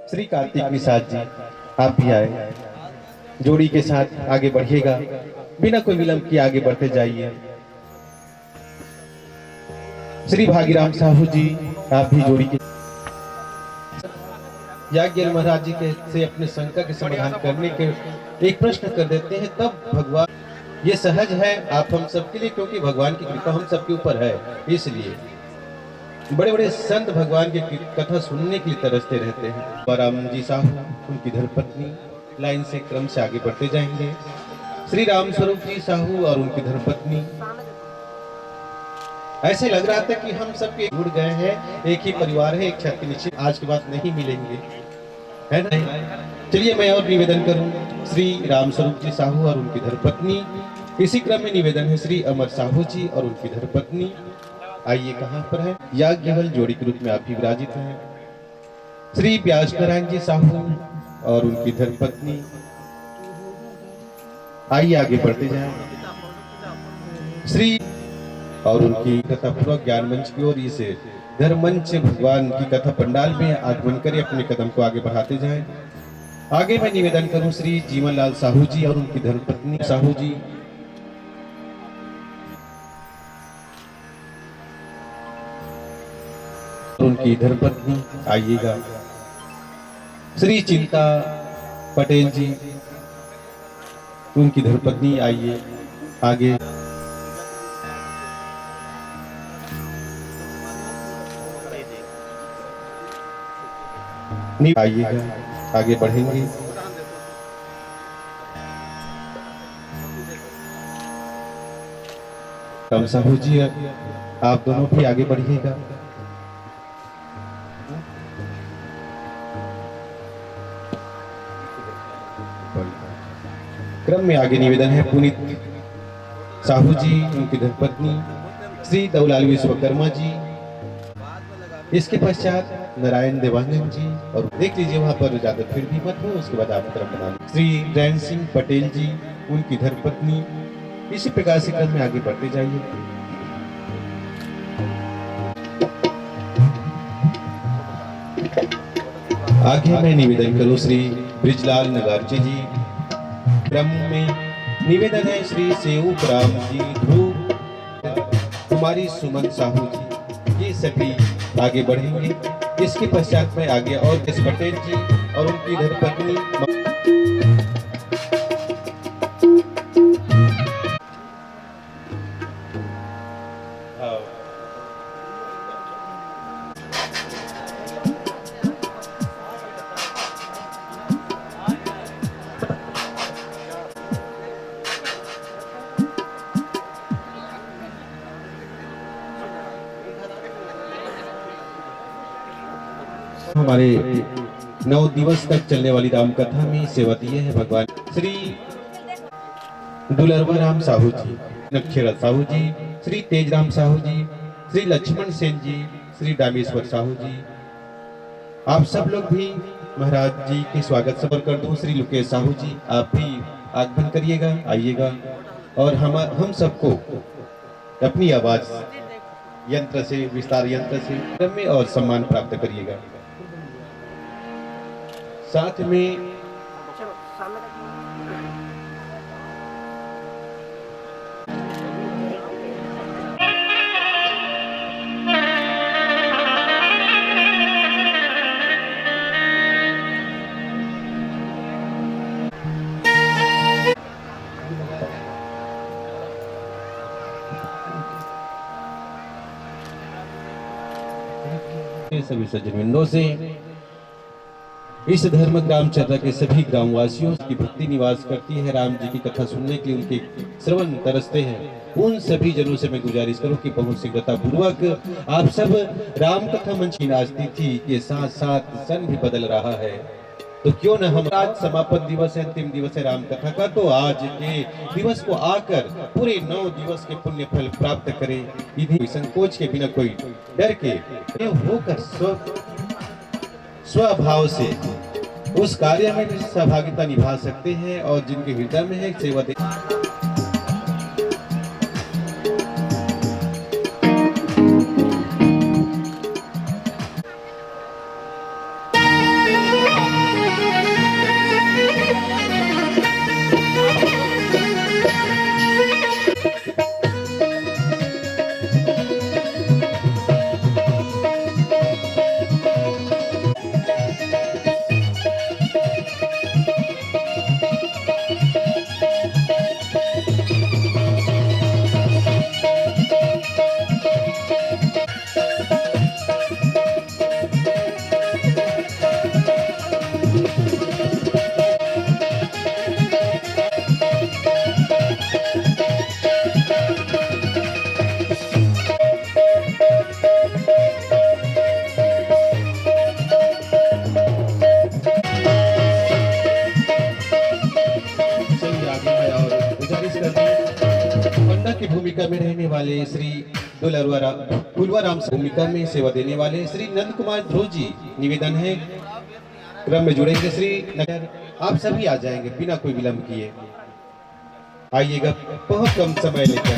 श्री कार्तिक निषाद जी, आप भी आए। जोड़ी के साथ आगे बढ़िएगा, बिना कोई विलंब के आगे बढ़ते जाइए। श्री भागीराम साहू जी, आप भी जोड़ी के याज्ञ महाराज जी के से अपने शंका के समाधान करने के एक प्रश्न कर देते हैं, तब भगवान, ये सहज है आप हम सबके लिए, क्योंकि भगवान की कृपा हम सबके ऊपर है। इसलिए बड़े बड़े संत भगवान की कथा सुनने के लिए तरसते रहते हैं। राम जी साहू, उनकी धर्मपत्नी, लाइन से क्रम से आगे बढ़ते जाएंगे। श्री राम स्वरूप जी साहू और उनकी धर्मपत्नी, ऐसे लग रहा था कि हम सब जुड़ गए हैं, एक ही परिवार है, एक छत के नीचे आज के बाद नहीं मिलेंगे, है ना। चलिए मैं और निवेदन करूं, श्री राम स्वरूप जी साहू और उनकी धर्मपत्नी। इसी क्रम में निवेदन है श्री अमर साहू जी और उनकी धर्मपत्नी। आइए कहां पर है, याज्ञवल जोड़ी के रूप में आप ही विराजित हैं। श्री व्यास नारायण जी साहू और उनकी धर्मपत्नी, आइए आगे बढ़ते जाएं। श्री और उनकी कथा पूर्वक ज्ञान मंच की ओर इसे धर्म मंच भगवान की कथा पंडाल में आगमन कर अपने कदम को आगे बढ़ाते जाएं। आगे मैं निवेदन करूं श्री जीवन लाल साहू जी और उनकी धर्मपत्नी साहू जी, उनकी धर्मपत्नी आइएगा। श्री चिंता पटेल जी, उनकी धर्मपत्नी आइए आगे। आइएगा, आगे बढ़ेंगे। राम साहू जी, आप दोनों भी आगे बढ़िएगा। क्रम में आगे निवेदन है पुनीत साहू जी, उनकी धर्मपत्नी श्री दौलाल विश्वकर्मा जी, इसके पश्चात नारायण देवानंद जी, और देख लीजिए वहां पर ज्यादा फिर भी मत हो, उसके बाद आप तरफ बना श्री जैन सिंह पटेल जी, उनकी धर्मपत्नी। इसी प्रकार से क्रम में आगे बढ़ते जाइए। आगे मैं निवेदन करूं श्री ब्रिजलाल नगारची जी। क्रम में निवेदन है श्री सेवक राम जी, ध्रुव कुमारी सुमन साहू जी, ये सभी आगे बढ़ेंगे। इसके पश्चात में आगे और एस पटेल जी और उनकी धर्मपत्नी। हमारे 9 दिवस तक चलने वाली राम कथा में सेवा दिए है भगवान श्री दुलरवा राम साहू जी, नक्षरा साहू जी, श्री तेजराम साहू जी, श्री लक्ष्मण सेन जी, श्री दामेश्वर साहू जी। आप सब लोग भी महाराज जी के स्वागत सफर कर दो। श्री लुकेश साहू जी, आप भी आगमन करिएगा, आइएगा और हम सबको अपनी आवाज यंत्र से, विस्तार यंत्र से क्रम और सम्मान प्राप्त करिएगा। साथ में सभी सज्जनों से इस धर्म ग्राम चर्चा के सभी ग्रामवासियों की भक्ति निवास करती है। राम जी की कथा सुनने के लिए उनके श्रवण तरसते हैं। उन सभी जनों से मैं गुजारिश करूं कि बहुत शीघ्रता पूर्वक आप सब राम कथा मंच की राजनीति के साथ साथ सन भी बदल रहा है, तो क्यों न हम आज समापन दिवस है, अंतिम दिवस है राम कथा का, तो आज के दिवस को आकर पूरे 9 दिवस के पुण्य फल प्राप्त करें। इन्हीं संकोच के बिना, कोई डर के होकर स्वभाव से उस कार्य में भी सहभागिता निभा सकते हैं और जिनके हृदय में है सेवा दे। अमेरिका में रहने वाले श्री दुलवाराम भूमिका में सेवा देने वाले श्री नंद कुमार ध्रुव जी, निवेदन है क्रम में जुड़ेंगे श्री नगर। आप सभी आ जाएंगे बिना कोई विलंब किए। आइएगा, बहुत कम समय लेकर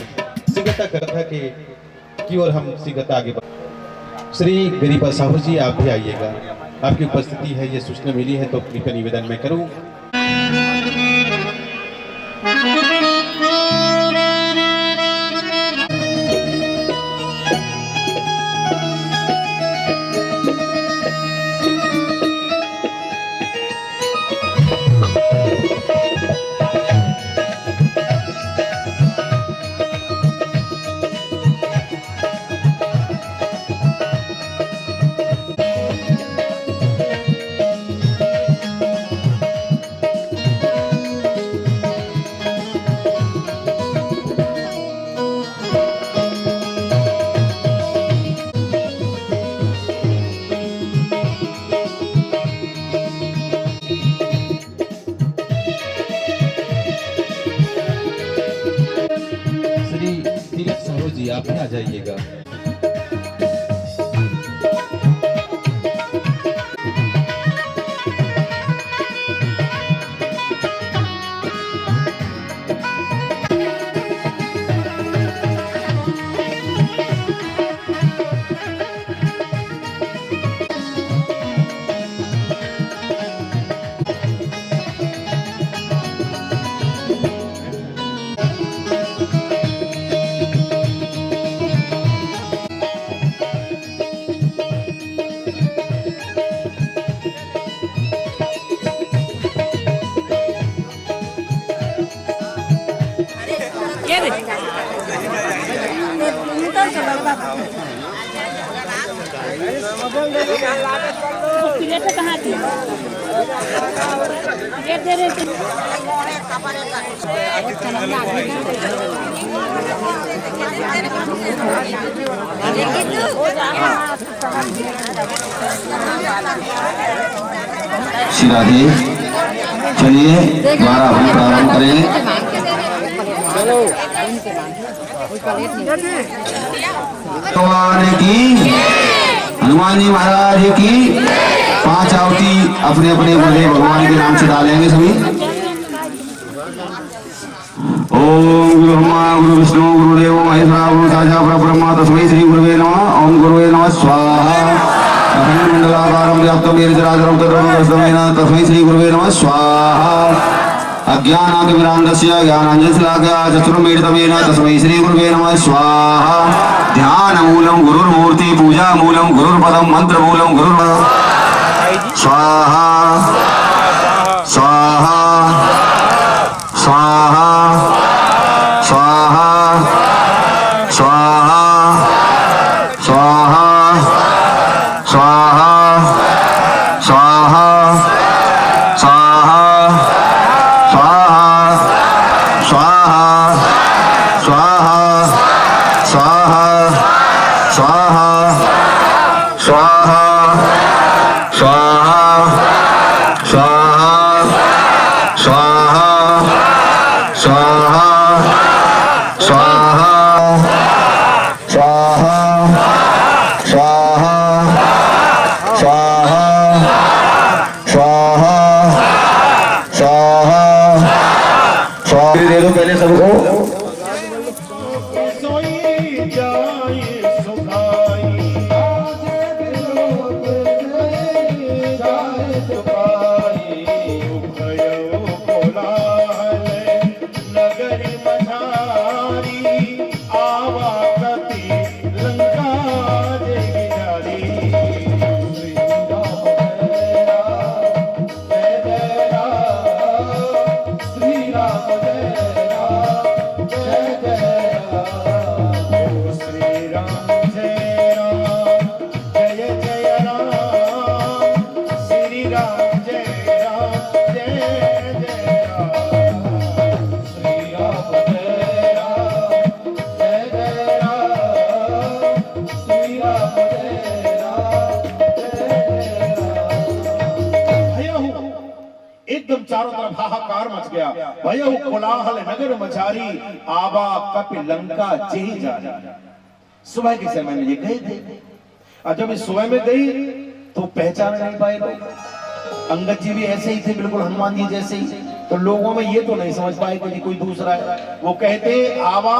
सिगता कथा की ओर हम सिगता आगे बढ़। श्री गरीबा साहू जी, आप भी आइएगा, आपकी उपस्थिति है ये सूचना मिली है तो कृपया निवेदन मैं करूं। जी, आप भी आ जाइएगा। कहाँ थी? ये दे रहे थे। राधे, चलिए द्वारा हम प्रारंभ करेंगे। भगवान की, हनुमान जी महाराज की 5 आहुति अपने अपने गुरुदेव भगवान के नाम से डालेंगे सभी। ओम गुरु ब्रह्मा गुरु विष्णु गुरुदेव महेश्वरा गुरु साक्षात् परब्रह्म तस्मै श्री गुरुवे नमः। ओम गुरुवे नमः स्वाहा। मंडलाकारं व्याप्तं येन चराचरं तत्सर्वं तस्मै श्री गुरुवे नमः स्वाहा। अज्ञानातिमिरान्धस्य ज्ञानाञ्जनशलाकया चतुर्मीलितमेन तस्मै श्री गुरुवे नमः स्वाहा। ध्यानमूलं गुरुर्मूर्ति पूजामूलं गुरुर्पदं मंत्रमूलं गुरुर् स्वाहा स्वाहा स्वाहा स्वाहा स्वाहा स्वाहा स्वाहा स्वाहा स्वाहा दे दो पहले सबको। एकदम चारों तरफ हाहाकार मच गया। भयो कोलाहल नगर मचारी, आवा कपि लंका जेहि जारी। सुबह के समय में ये गए थे, और जब इस सुबह में गई तो पहचान नहीं पाए लोग। अंगद जी भी ऐसे ही थे, बिल्कुल हनुमान जी जैसे ही। तो लोगों में ये तो नहीं समझ पाए कि कोई दूसरा है। वो कहते आवा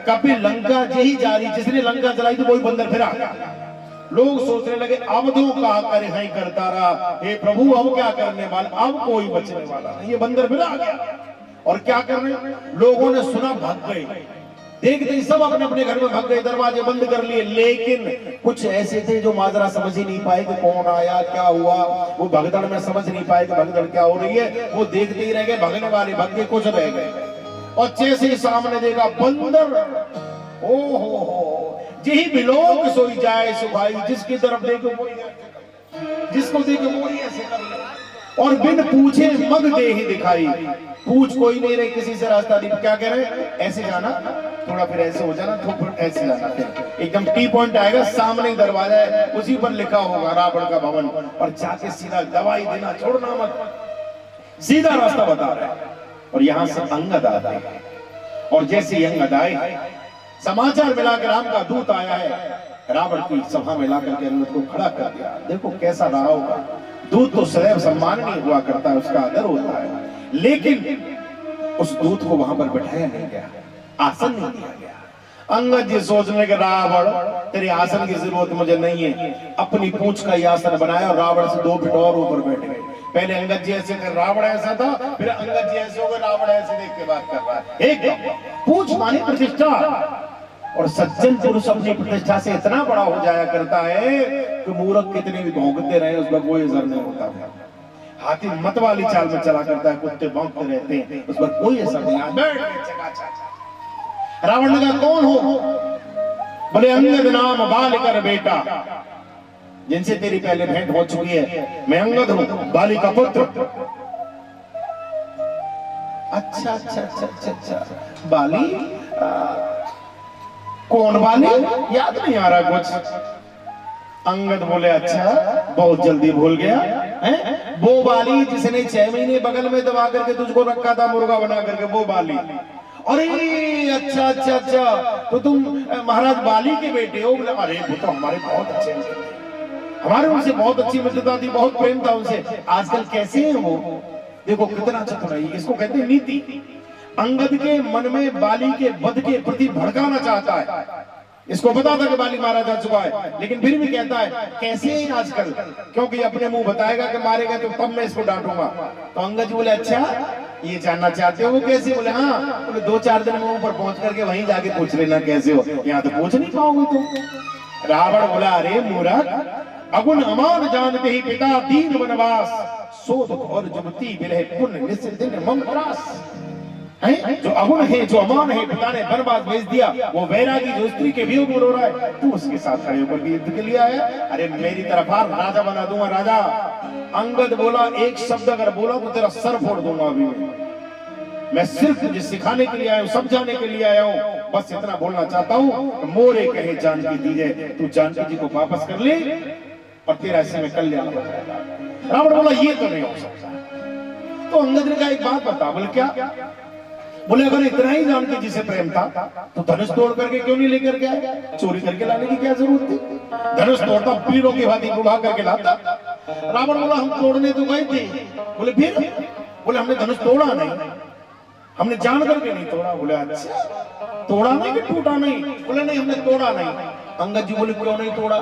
कपि लंका जेहि जारी, जिसने लंका जलाई थी वही बंदर फिर आ गया। लोग सोचने लगे अब तो कहा करे है करता रहा, हे प्रभु अब क्या करने वाला, अब कोई बचने वाला नहीं, ये बंदर फिर आ गया। और क्या कर रहे, लोगों ने सुना भाग गए, देखते ही सब अपने अपने घर में भाग गए, दरवाजे बंद कर लिए। लेकिन कुछ ऐसे थे जो माजरा समझ ही नहीं पाए कि कौन आया क्या हुआ। वो भगदड़ में समझ नहीं पाए कि भगदड़ क्या हो रही है। वो देखते ही रह गए, भगने वाले भाग गए, कुछ रह गए। और जैसे ही सामने देखा बंदर, ओहो यही बिलोक सोई जाए सुभाई, जिसकी तरफ देखो वो जिसको देखो वो ऐसे कर ले। और बिन पूछे मग दे ही दिखाई, पूछ कोई नहीं रहे, किसी से रास्ता नहीं। क्या कह रहे, ऐसे जाना, थोड़ा फिर ऐसे हो जाना, थोड़ा ऐसे जाना, फिर एकदम टी पॉइंट आएगा, सामने ही दरवाजा है, उसी पर लिखा होगा रावण का भवन। और जाके सीधा दवाई देना, छोड़ना मत, सीधा रास्ता बता रहे हैं। और यहां से अंगद आता है, और जैसे अंगद आए समाचार मिला कि राम का दूत आया है। रावण की सभा में लाकर के अंगद को खड़ा कर दिया। देखो कैसा रहा होगा, दूत तो सदैव सम्माननीय हुआ करता है, उसका आदर होता है। लेकिन उस दूत को वहां पर बैठाया नहीं गया, आसन नहीं दिया गया। अंगद जी सोचने के रावण तेरे आसन की जरूरत मुझे नहीं है, अपनी पूंछ का ही आसन बनाया और रावण से 2 फीट और ऊपर बैठ गए। पहले अंगद जी ऐसे कर, रावण ऐसा था, फिर अंगद जी ऐसे हो गए, रावण ऐसे देख के बात कर रहा है। एकदम पूंछ मानी प्रतिष्ठा। और सज्जन पुरुष अपनी प्रतिष्ठा से इतना बड़ा हो जाया करता है कि मूर्ख कितने भी भौंकते रहे उसका कोई असर नहीं होता। हाथी मत वाली चाल में चला करता है, कुत्ते भौंकते रहते हैं, उस पर कोई असर नहीं। रावण ने कहा कौन हो? बोले अंगद नाम बाल कर बेटा, जिनसे तेरी पहले भेंट हो चुकी है, मैं अंगद हूं, बाली का पुत्र। अच्छा अच्छा अच्छा अच्छा अच्छा, बाली कौन बाली? याद नहीं आ रहा कुछ। अंगद बोले अच्छा बहुत जल्दी भूल गया है, वो बाली जिसने 6 महीने बगल में दबा करके तुझको रखा था मुर्गा बना करके, वो बाली। अरे अच्छा अच्छा अच्छा, तो तुम महाराज बाली के बेटे हो? बोले अरे वो तो हमारे बहुत अच्छे मित्र थे, हमारे उनसे बहुत अच्छी मित्रता थी, बहुत प्रेम था उनसे। आजकल कैसे हैं वो? देखो कितना चतुर है, इसको कहते हैं नीति। अंगद के मन में बाली के वध के प्रति भड़काना चाहता है। इसको पता था कि बाली मारा जा चुका है, लेकिन फिर भी कहता है कैसे हैं आजकल, क्योंकि अपने मुंह बताएगा कि मारे गए तो तब मैं इसको डांटूंगा। तो अंगद बोले अच्छा ये जानना चाहते हो वो कैसे? बोले हाँ। बोले 2-4 दिन में ऊपर पहुंच करके वहीं जाके पूछ लेना कैसे हो, यहाँ तो पूछ नहीं पाओगे तुम। रावण बोला अरे मूर्ख, अगुण अमान जानते ही पिता दीन वनवास, सोध और जुमती विरह पुण्य निश्चित दिन मम त्रास। जो अगुण है, जो अमान है, पिता ने वनवास भेज दिया, वो वैरागी जो स्त्री के वियोग में रो रहा है, तू उसके साथ खड़े होकर युद्ध के लिए आया? अरे मेरी तरफ आ, राजा बना दूंगा राजा। अंगद बोला एक शब्द अगर बोला तो तेरा सर फोड़ दूंगा अभी मैं सिर्फ तुझे सिखाने के लिए आया हूँ, समझाने के लिए आया हूँ, बस इतना बोलना चाहता हूँ। मोरे कहे जानकी दीजिए, तू जानकी जी को वापस कर ले और तेरा ऐसे में कल्याण हो जाएगा। रावण बोला ये तो नहीं हो सकता। तो अंगद ने कहा एक बात बता। बोले क्या? बोले अगर इतना ही जानकी जी से प्रेम था तो धनुष तोड़ करके क्यों नहीं लेकर के आया? चोरी करके लाने की क्या जरूरत थी? धनुष तोड़ता पीरों की भांति उठा करके लाता। रावण बोला हम तोड़ने तो गए थे। बोले फिर? बोले हमने धनुष तोड़ा नहीं, हमने जान करके नहीं तोड़ा। बोले अच्छा, तोड़ा नहीं कि टूटा नहीं? बोले नहीं हमने तोड़ा नहीं। अंगद जी बोले क्यों नहीं तोड़ा?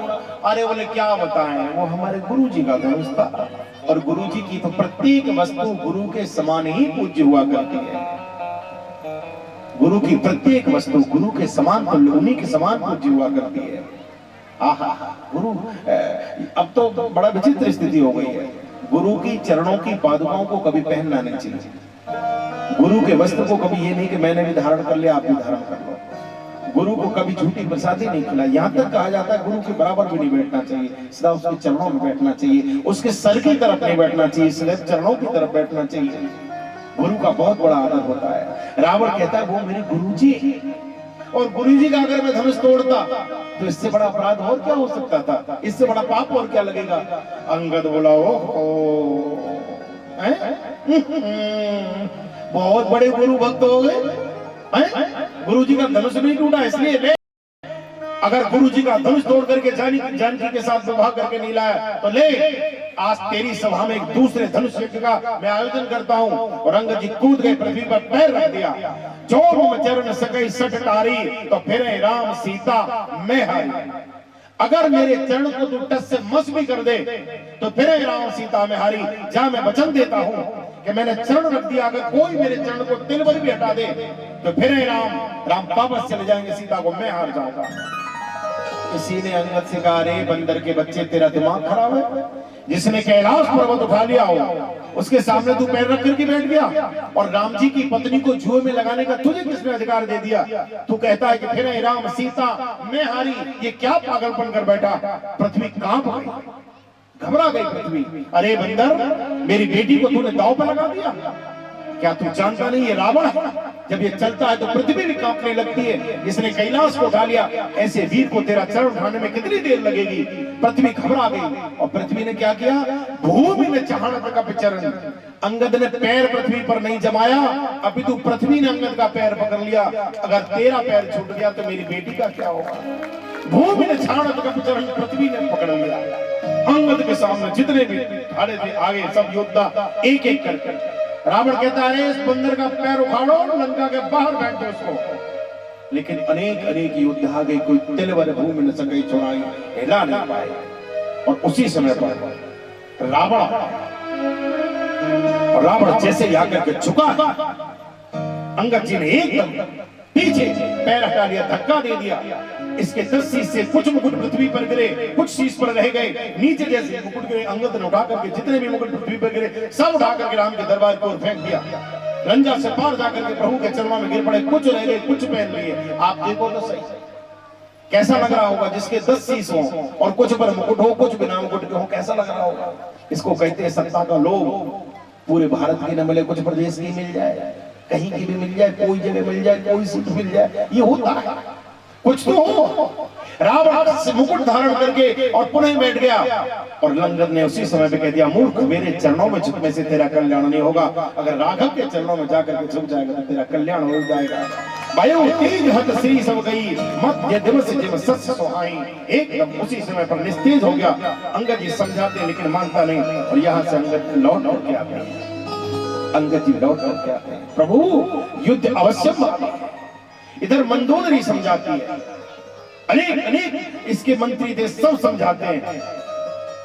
अरे बोले क्या बताएं, वो हमारे गुरु जी का धनुष था, और गुरु जी की तो प्रत्येक वस्तु गुरु के समान ही पूज्य हुआ करती है। गुरु की प्रत्येक वस्तु गुरु के समान, तो उन्हीं के समान पूज्य हुआ करती है। आहा गुरु, अब तो बड़ा विचित्र स्थिति हो गई है। गुरु की चरणों की पादुकाओं को कभी पहनना नहीं चाहिए। गुरु के वस्त्र को कभी ये नहीं कि मैंने भी धारण कर लिया आप भी धारण कर लो। गुरु को कभी झूठी प्रसादी नहीं खिलाई। यहाँ तक कहा जाता है गुरु के बराबर भी नहीं बैठना चाहिए, सदा उसके चरणों में बैठना चाहिए, उसके सर की तरफ नहीं बैठना चाहिए, सिर्फ चरणों की तरफ बैठना चाहिए। गुरु का बहुत बड़ा आदर होता है। रावण कहता है वो मेरे गुरुजी हैं, और गुरुजी का अगर मैं धनुष तोड़ता तो इससे बड़ा अपराध और क्या हो सकता था, इससे बड़ा पाप और क्या लगेगा। अंगद बोला ओ बहुत बड़े गुरु भक्त हो गए। गुरु जी का धनुष नहीं टूटा इसलिए ले। अगर गुरु जी का धनुष तोड़ करके जानकी के साथ विवाह करके नहीं लाया तो ले, आज तेरी सभा में एक दूसरे धनुष यज्ञ का मैं आयोजन करता हूँ। और अंगद जी कूद गए, पृथ्वी पर पैर रख दिया। चोर में चरण सकई सठ टारी, तो फिर राम सीता मैं हारी। अगर मेरे चरण को तू टस से मस भी कर दे तो फिर राम सीता में हारी। जा मैं वचन देता हूँ कि मैंने चरण रख दिया, अगर कोई मेरे चरण को तिल भर भी हटा दे तो फिर राम वापस चले जाएंगे, सीता को मैं हार जाऊंगा। किसी ने अंगद से कहा, रे बंदर के बच्चे तेरा दिमाग खराब है, जिसने कैलाश पर्वत उठा लिया हो उसके सामने तू पैर रख करके बैठ गया। और राम जी की पत्नी को जुए में लगाने का तुझे किसने अधिकार दे दिया? तू कहता है कि फिर राम सीता मैं हारी। ये क्या पागलपन कर बैठा? पृथ्वी कांप गई, घबरा गई पृथ्वी। अरे बंदर, मेरी बेटी को तूने दांव पर लगा दिया। क्या तू जानता नहीं ये रावण है? जब ये चलता है तो पृथ्वी भी कांपने लगती है। इसने कैलाश को उठा लिया, ऐसे वीर को तेरा चरण उठाने में कितनी देर लगेगी? पृथ्वी घबरा गई। और पृथ्वी ने क्या किया? भूमि में चाहत का चरण। अंगद ने पैर पृथ्वी पर नहीं जमाया, अभी तू पृथ्वी ने अंगद का पैर पकड़ लिया। अगर तेरा पैर छूट गया तो मेरी बेटी का क्या होगा? भूमि ने चाहत का चरण पृथ्वी ने पकड़ लिया। अंगद के सामने जितने भी खड़े थे आगे सब योद्धा एक एक करके। रावण कहता है, इस बंदर का पैर उखाड़ो, लंका के बाहर फेंक दो उसको। लेकिन अनेक युद्ध आ गए, कोई तिल भर भूमि न सके चुराई, हिला नहीं पाए। और उसी समय पर रावण जैसे ही आकर के झुका, अंगद जी ने एकदम पीछे पैर हटा लिया, धक्का दे दिया। इसके 10 शीश से कुछ मुकुट पृथ्वी पर गिरे, कुछ शीश पर रह गए। नीचे जैसे मुकुट गिरे, अंगद ने उठा करके जितने भी मुकुट पृथ्वी पर गिरे सब उठा करके राम के दरबार की ओर फेंक दिया। रंजा से पार जाकर के प्रभु के चरणों में गिर पड़े। कुछ रह गए, कुछ पहन लिए। आप देखो तो सही कैसा लग रहा होगा, जिसके 10 शीश हो और कुछ पर मुकुट हो, कुछ बिना मुकुट के हो, कैसा लग रहा होगा? इसको कहते हैं सत्ता का लोभ। पूरे भारत की न मिले, कुछ प्रदेश की मिल जाए, कहीं की भी मिल जाए, कोई जगह मिल जाए, कोई सीट मिल जाए, ये होता है। कुछ तो हो। रावण से मुकुट धारण करके और पुनः बैठ गया। और अंगद ने उसी समय पे कह दिया, मूर्ख, मेरे चरणों में झुकने से तेरा कल्याण नहीं होगा। अगर राघव के चरणों में जाकर के झुक जाएगा तो तेरा कल्याण हो जाएगा। वायु तेज हत श्री सब गई, मध्य दिवस जिम सत्य सुहाई। एकदम उसी समय पर निस्तेज हो गया। अंगद जी समझाते लेकिन मानता नहीं। और यहाँ से अंगद लौट करके आते हैं। अंगद जी लौट करके आते हैं, प्रभु युद्ध अवश्य। इधर मंदोदरी समझाती है, अनेक इसके मंत्री थे, सब समझाते हैं।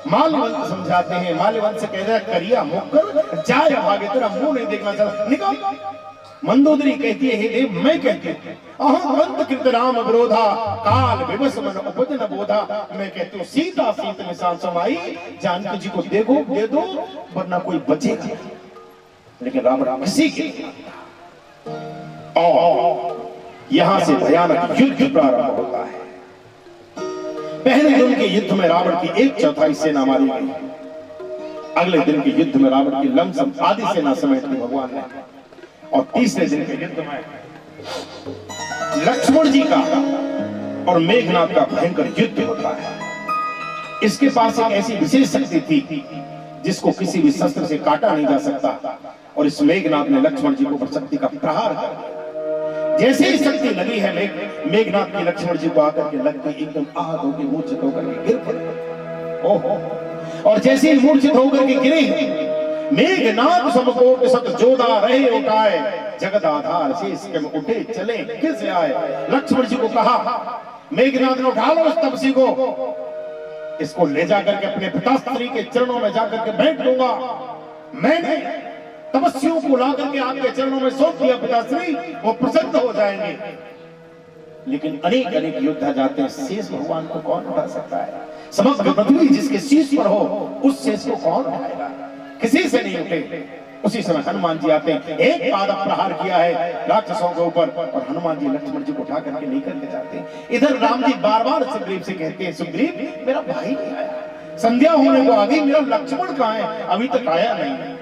माल्यवंत समझाते हैं। माल्यवंत से कह रहा है, करिया मुकर जाए भागे, तेरा मुंह नहीं देखना चाहता, निकाल। मंदोदरी कहती है, हे देव, मैं कहती हूँ अहंत कृत राम विरोधा, काल विवश मन उपजन बोधा। मैं कहती हूँ सीता सीत निशान समाई, जानकी जी को दे दो वरना कोई बचेगा। लेकिन राम किसी के और यहां से भयानक युद्ध प्रारंभ होता है। पहले दिन के युद्ध में रावण की 1/4 सेना मारी गई। अगले दिन के युद्ध में रावण की लमसम आधी सेना समेट ली भगवान ने। और तीसरे दिन के युद्ध में लक्ष्मण जी का और मेघनाथ का भयंकर युद्ध होता है। इसके पास एक ऐसी विशेष शक्ति थी जिसको किसी भी शस्त्र से काटा नहीं जा सकता। और इस मेघनाथ ने लक्ष्मण जी को पर शक्ति का प्रहार कर दिया। जैसे ही शक्ति लगी है मेघनाथ की लक्ष्मण जी को आकर के लग गई, एकदम आहत होकर मूर्छित होकर के गिर पड़े। ओहो! और जैसे ही मूर्छित होकर के गिरे, मेघनाथ समकोट सत जोधा रहे उठाए, जगत आधार शेष के उठे चले फिर से आए। लक्ष्मण जी को कहा, मेघनाथ ने उठा लो उस तपसी को, इसको ले जाकर के अपने पिताश्री के चरणों में जाकर के बैठ दूंगा। मैंने तपस्वियों को ला करके आपके चरणों में सौंप दिया पिताश्री, वो प्रसन्न हो जाएंगे। लेकिन अनेक योद्धा जाते हैं, शेष भगवान को कौन उठा सकता है? समग्र पृथ्वी जिसके शीश पर हो उस शेष को कौन उठाएगा? किसी से नहीं उठे। उसी समय हनुमान जी आते हैं, एक पाद प्रहार किया है राक्षसों के ऊपर, और हनुमान जी लक्ष्मण जी को उठा करके लेकर के जाते हैं। इधर राम जी बार बार सुग्रीव से कहते हैं, सुग्रीव मेरा भाई नहीं आया, संध्या होने को आ गई, मेरा लक्ष्मण कहाँ है? अभी तक आया नहीं।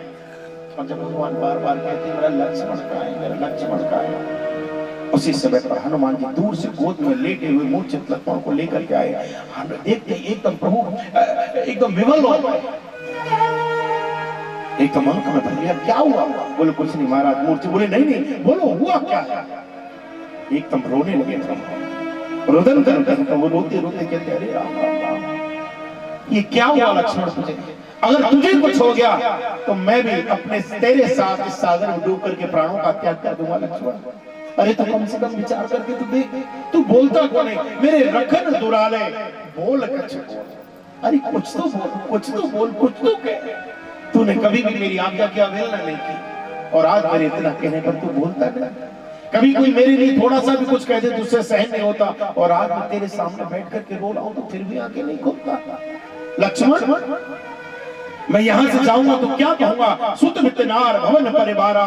और जब भगवान बार बार कहते हैं, मेरा लक्ष्मण कहाँ है, मेरा लक्ष्मण कहाँ है, उसी समय पर हनुमान जी दूर से गोद में लेटे हुए मूर्छित लक्ष्मण को लेकर के आए। हम देखते एकदम प्रभु एकदम विवल हो गए। एक तो मन में भर गया, क्या हुआ? बोले कुछ नहीं महाराज। मूर्ति बोले नहीं नहीं, बोलो हुआ क्या है? एकदम रोने लगे थे, रुदन कर वो रोते रोते कहते अरे राम राम राम, ये क्या हुआ लक्ष्मण तुझे? अगर तुझे कुछ हो गया तो मैं भी अपने तेरे साथ इस सागर में डूब करके प्राणों का त्याग कर दूंगा लक्ष्मण। अरे तो कम से कम विचार करके तू देख, तू बोलता कौन है? मेरे रखन दुराले बोल कछ बोल। अरे कुछ तो बोल, कुछ तो बोल, कुछ तो कह। तूने कभी भी मेरी आज्ञा की अवहेलना नहीं की और आज मेरे इतना कहने पर तू बोलता नहीं। कभी कोई मेरे लिए थोड़ा सा भी कुछ कह दे तो उससे सहन नहीं होता और आज मैं तेरे सामने बैठ करके रो रहा हूं तो फिर भी आके नहीं खोलता। लक्ष्मण मैं यहां से जाऊंगा तो क्या कहूंगा? सुत मितनार भवन परिवारा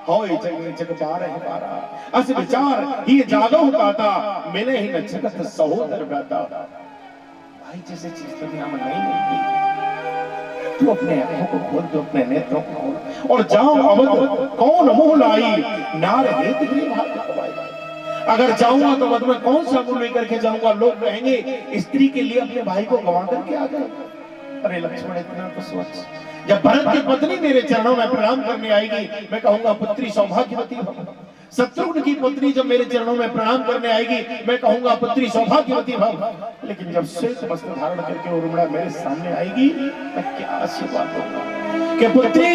होय जग जग बारह बारा, अस विचार ये जागो गाता, मिले ही न जगत सहोदर गाता। भाई जैसे चीज दुनिया में नहीं मिलती, तू अपने आंखों को खोल, तू अपने नेत्रों को खोल और जाओ अवध कौन मुंह लाई, नार हेत भी भाग गवाई। अगर जाऊंगा तो अवध में कौन सा मुंह लेकर के जाऊंगा? लोग कहेंगे स्त्री के लिए अपने भाई को गंवा करके आ गए। अरे लक्ष्मण इतना तो सोच, जब भरत की पत्नी मेरे चरणों में प्रणाम करने आएगी मैं कहूंगा पुत्री सौभाग्यवती भव। शत्रुघ्न की पत्नी जब मेरे चरणों में प्रणाम करने आएगी मैं कहूंगा पुत्री सौभाग्यवती भव। लेकिन जब श्वेत वस्त्र धारण करके उर्मिला मेरे सामने आएगी मैं क्या आशीर्वाद दूंगा कि पुत्री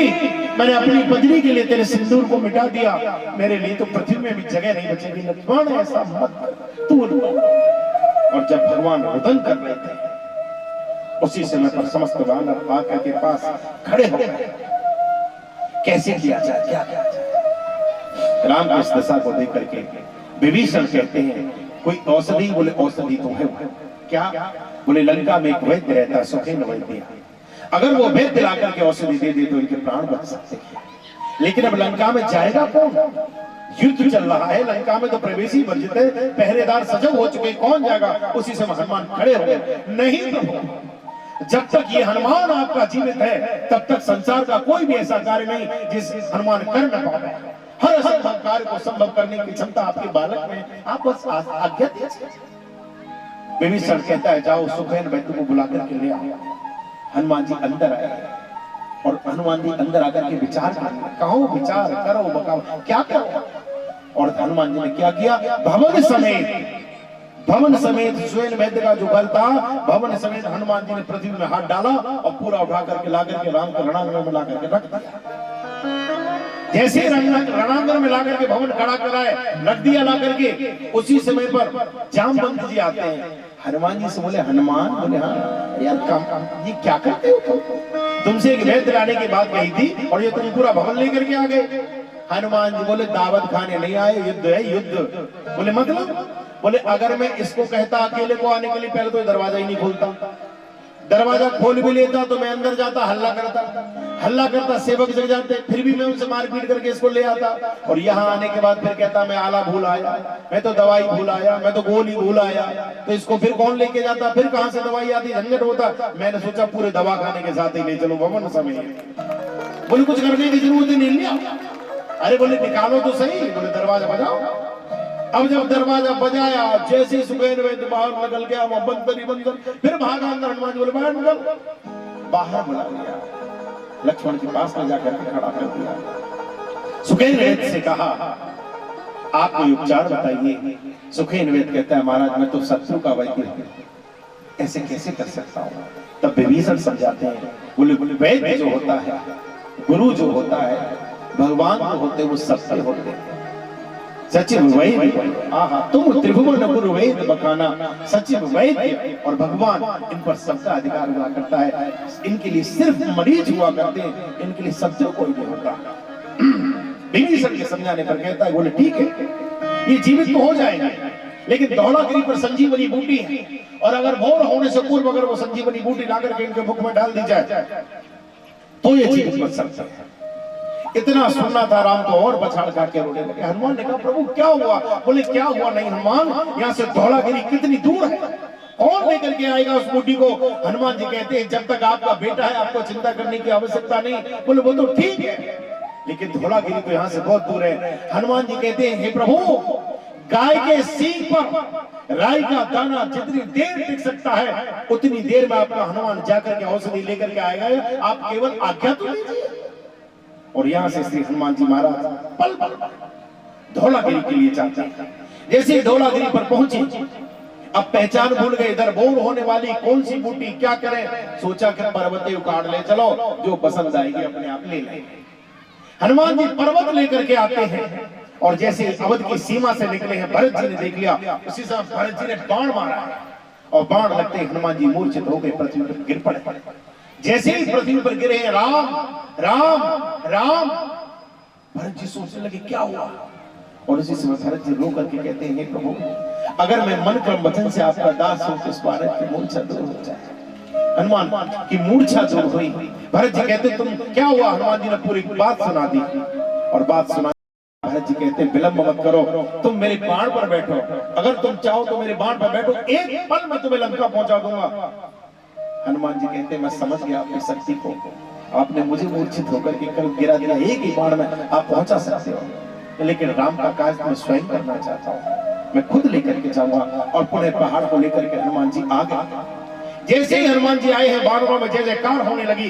मैंने अपनी पत्नी के लिए तेरे सिंदूर को मिटा दिया, मेरे लिए तो पृथ्वी में भी जगह नहीं बचेगी। लक्ष्मण ऐसा मत कर तू। और जब भगवान रुदन कर रहे थे उसी समय पर समस्त वानर आकर के पास खड़े हो गए। कैसे किया जाए, क्या किया जाए? राम की इस दशा को देख करके विभीषण कहते हैं कोई औषधि? बोले औषधि तो है। क्या? बोले लंका में एक वैद्य रहता, सुखेन वैद्य। अगर वो वैद्य ला करके औषधि दे दे तो इनके प्राण बच सकते हैं। लेकिन अब लंका में जाएगा कौन? युद्ध चल रहा है, लंका में तो प्रवेश ही वर्जित है, पहरेदार सजग हो चुके, कौन जाएगा? उसी समय हनुमान खड़े हो गए। नहीं प्रभु, जब तक ये हनुमान आपका जीवित है तब तक संसार का कोई भी ऐसा कार्य नहीं जिस हनुमान कर न पाए। हर असंभव कार्य को संभव करने की क्षमता आपके बालक में, आप बस आज्ञा दीजिए। विभीषण कहता है जाओ सुखेन वैद्य को बुला करके ले आओ। हनुमान जी अंदर आए और हनुमान जी अंदर आकर के विचार कहो, विचार करो, बताओ क्या करो। और हनुमान जी ने क्या किया? भवन समेत सुखेन वैद्य का जो बल था, भवन समेत हनुमान जी ने पृथ्वी में हाथ डाला और पूरा उठा करके ला करके राम के रणांगण में ला करके रख दिया। जैसे रणांगण में ला करके भवन खड़ा कराए, रख दिया ला करके, उसी समय पर जामवंत जी आते हैं। हनुमान जी से बोले हनुमान, बोले हाँ यार काम ये क्या करते हो? तुमसे एक वैद्य लाने की बात कही थी और ये तुम पूरा भवन लेकर के आ गए। हनुमान जी बोले दावत खाने नहीं आए, युद्ध है युद्ध। बोले मतलब? बोले अगर मैं इसको कहता अकेले को आने के लिए, पहले तो दरवाजा ही नहीं खोलता, दरवाजा खोल भी लेता तो मैं अंदर जाता, हल्ला करता, सेवक जग जाते, फिर भी मैं उनसे मारपीट करके इसको ले आता। और यहाँ आने के बाद फिर कहता मैं आला भूल आया, मैं तो दवाई भूल आया, मैं तो गोली भूल आया। तो इसको फिर कौन लेके जाता? फिर कहां से दवाई आती, झंझट होता। मैंने सोचा पूरे दवा खाने के साथ ही ले चलो भवन समय। बोले कुछ करने की जरूरत ही नहीं लिया। अरे बोले निकालो तो सही। बोले दरवाजा बजाओ। अब जब दरवाजा बजाया, जैसे सुखेन वैद्य बाहर निकल गया, वह बंदर फिर भागा अंदर। हनुमान जी बोले बाहर निकल, बाहर बुला लिया, लक्ष्मण के पास में जाकर के खड़ा कर दिया। सुखेन वैद्य से कहा आप कोई उपचार बताइए। सुखेन वैद्य कहता है महाराज मैं तो शत्रु का वैद्य हूं, ऐसे कैसे कर सकता हूं? तब विभीषण समझाते हैं, बोले वैद्य जो होता है, गुरु जो होता है, भगवान जो होते हैं वो सत्य होते हैं। सचिव वैद्य आहा तुम त्रिभुवन गुरु वैद्य बखाना। सचिव वैद्य और भगवान इन पर सबका अधिकार हुआ करता है। इनके लिए सिर्फ मरीज हुआ करते हैं, इनके लिए सत्य कोई नहीं होता। विभीषण के समझाने पर कहता है बोले ठीक है ये जीवित तो हो जाएंगे, लेकिन धौलागिरी पर संजीवनी बूटी है और अगर भोर होने से पूर्व अगर वो संजीवनी बूटी ला करके इनके मुख में डाल दी जाए तो ये जीवित बच सकते हैं। इतना सुनना था राम को और बछाड़ खा के रोने लगे। हनुमान ने कहा प्रभु क्या हुआ? बोले क्या हुआ नहीं हनुमान, यहाँ से धौलागिरी कितनी दूर है, कौन लेकर के आएगा उस बूटी को? हनुमान जी कहते हैं जब तक आपका बेटा है आपको चिंता करने की आवश्यकता नहीं। बोले वो तो ठीक है लेकिन धौलागिरी तो यहाँ से बहुत दूर है। हनुमान जी कहते हैं हे प्रभु गाय के सींग पर राई का दाना जितनी देर टिक सकता है उतनी देर में आपका हनुमान जाकर के औषधि लेकर के आएगा, आप केवल आज्ञा तो दीजिए। और यहाँ से श्री हनुमान जी महाराज पल पल धौलागिरी के लिए जाते हैं। जैसे ही धौलागिरी पर पहुंचे, अब पहचान भूल गए, इधर बोर होने वाली कौन सी बूटी, क्या करें, सोचा कि पर्वते उखाड़ ले, चलो जो पसंद आएगी अपने आप ले लें। हनुमान जी पर्वत लेकर के आते हैं और जैसे अवध की सीमा से निकले हैं, भरत जी ने देख लिया, उसी समय भरत जी ने बाण मारा है और बाण लगते ही हनुमान जी मूर्छित हो गए, पृथ्वी पर गिर पड़े। जैसे ही पृथ्वी पर गिरे हैं, राम राम राम, भरत जी सोचने लगे क्या हुआ, और उसी समय भरत जी रो करके कहते हैं, प्रभु अगर मैं मन क्रम वचन से आपका दास हूं तो इस भारत की मूर्छा दूर हो जाए। हनुमान की मूर्छा दूर हुई। भरत जी कहते तुम क्या हुआ, हनुमान जी ने पूरी बात सुना दी और बात सुना। भरत जी कहते विलंब मत करो, तुम मेरे बाण पर बैठो, अगर तुम चाहो तो मेरे बाण पर बैठो, एक पल में तुम्हें लंका पहुंचा दूंगा। हनुमान जी कहते मैं समझ गया आपकी शक्ति को, आपने मुझे मूर्छित होकर के कल गिरा दिया, एक ही बाण में आप पहुंचा सकते हो, लेकिन राम का काज मैं स्वयं करना चाहता हूँ, मैं खुद लेकर के जाऊंगा। और पुनः पहाड़ को लेकर के हनुमान जी आ गए। जैसे ही हनुमान जी आए हैं, बाणों में जय जयकार होने लगी।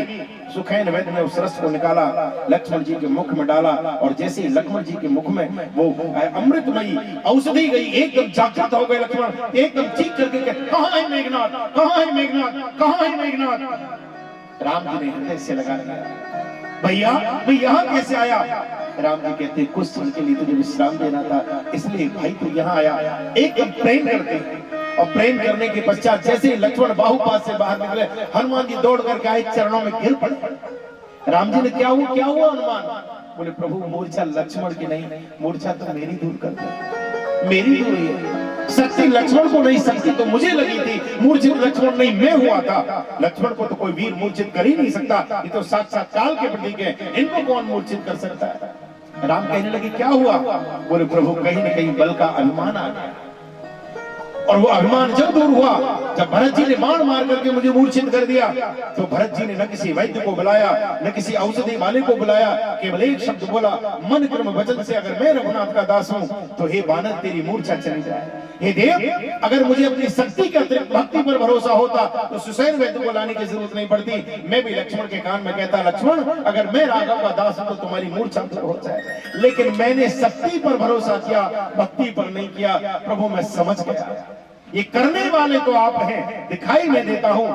सुखैन वैद्य ने उस रस को निकाला, लक्ष्मण जी के मुख में डाला, और जैसे ही लक्ष्मण जी के मुख में वो अमृतमयी औषधि गई, एकदम जागृत हो गए लक्ष्मण, एकदम चीख करके कहां है मेघनाथ, कहां है मेघनाथ, कहां है मेघनाथ। राम जी ने हृदय से लगा लिया, भैया मैं यहाँ कैसे आया। राम जी कहते कुछ समय के लिए तुझे विश्राम देना था, इसलिए भाई तू यहाँ आया। एकदम प्रेम करते, और प्रेम करने के पश्चात जैसे ही लक्ष्मण बाहुपात से बाहर निकले, हनुमान जी दौड़ करके आए, चरणों में गिर पड़े। राम जी ने क्या हुआ हनुमान। बोले प्रभु मूर्छा लक्ष्मण की नहीं, मूर्छा तो मेरी दूर कर दो, मेरी दूर है। शक्ति लक्ष्मण को नहीं, शक्ति तो मुझे लगी थी, मूर्छित लक्ष्मण नहीं मैं हुआ था। लक्ष्मण को तो कोई वीर मूर्छित कर ही नहीं सकता, ये तो साक्षात काल के प्रतीक है, इनको कौन मूर्छित कर सकता है। राम कहने लगे क्या हुआ। बोले प्रभु कहीं न कहीं बल का अभिमान आ गया, और वो अभिमान जब दूर हुआ, जब भरत जी ने बाण मार करके मुझे मूर्छित कर दिया, तो भरत जी ने न किसी वैद्य को बुलाया, न किसी औषधि वाले को बुलाया, केवल एक शब्द बोला, मन क्रम वचन से अगर मैं रघुनाथ का दास हूं तो हे बानर तेरी मूर्छा चली जाए। हे देव अगर मुझे अपनी शक्ति के अतिरिक्त भक्ति पर भरोसा होता तो सुसैन वैद्य को लाने की जरूरत नहीं पड़ती। मैं भी लक्ष्मण के कान में कहता, लक्ष्मण अगर मैं राघव का दास हूं तो तुम्हारी मूर्छा दूर हो जाए, लेकिन मैंने शक्ति पर भरोसा किया, भक्ति पर नहीं किया। प्रभु मैं समझ गया, ये करने वाले तो आप हैं, दिखाई मैं देता हूं।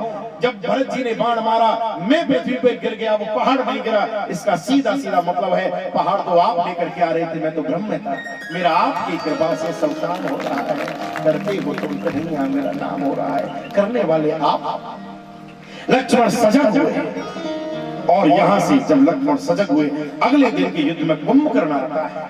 जब भरत जी ने बाण मारा, मैं पृथ्वी पर गिर गया, वो पहाड़ नहीं गिरा, इसका सीधा सीधा मतलब है पहाड़ तो आप लेकर के आ रहे थे, मैं तो ब्रह्म में था, मेरा आपकी कृपा से संतान हो रहा है, करते हो तुम कन्हैया मेरा नाम हो रहा है, करने वाले आप। लक्ष्मण सजग हुए, और यहां से जब लक्ष्मण सजग हुए, अगले दिन के युद्ध में कुंभकर्ण आता है।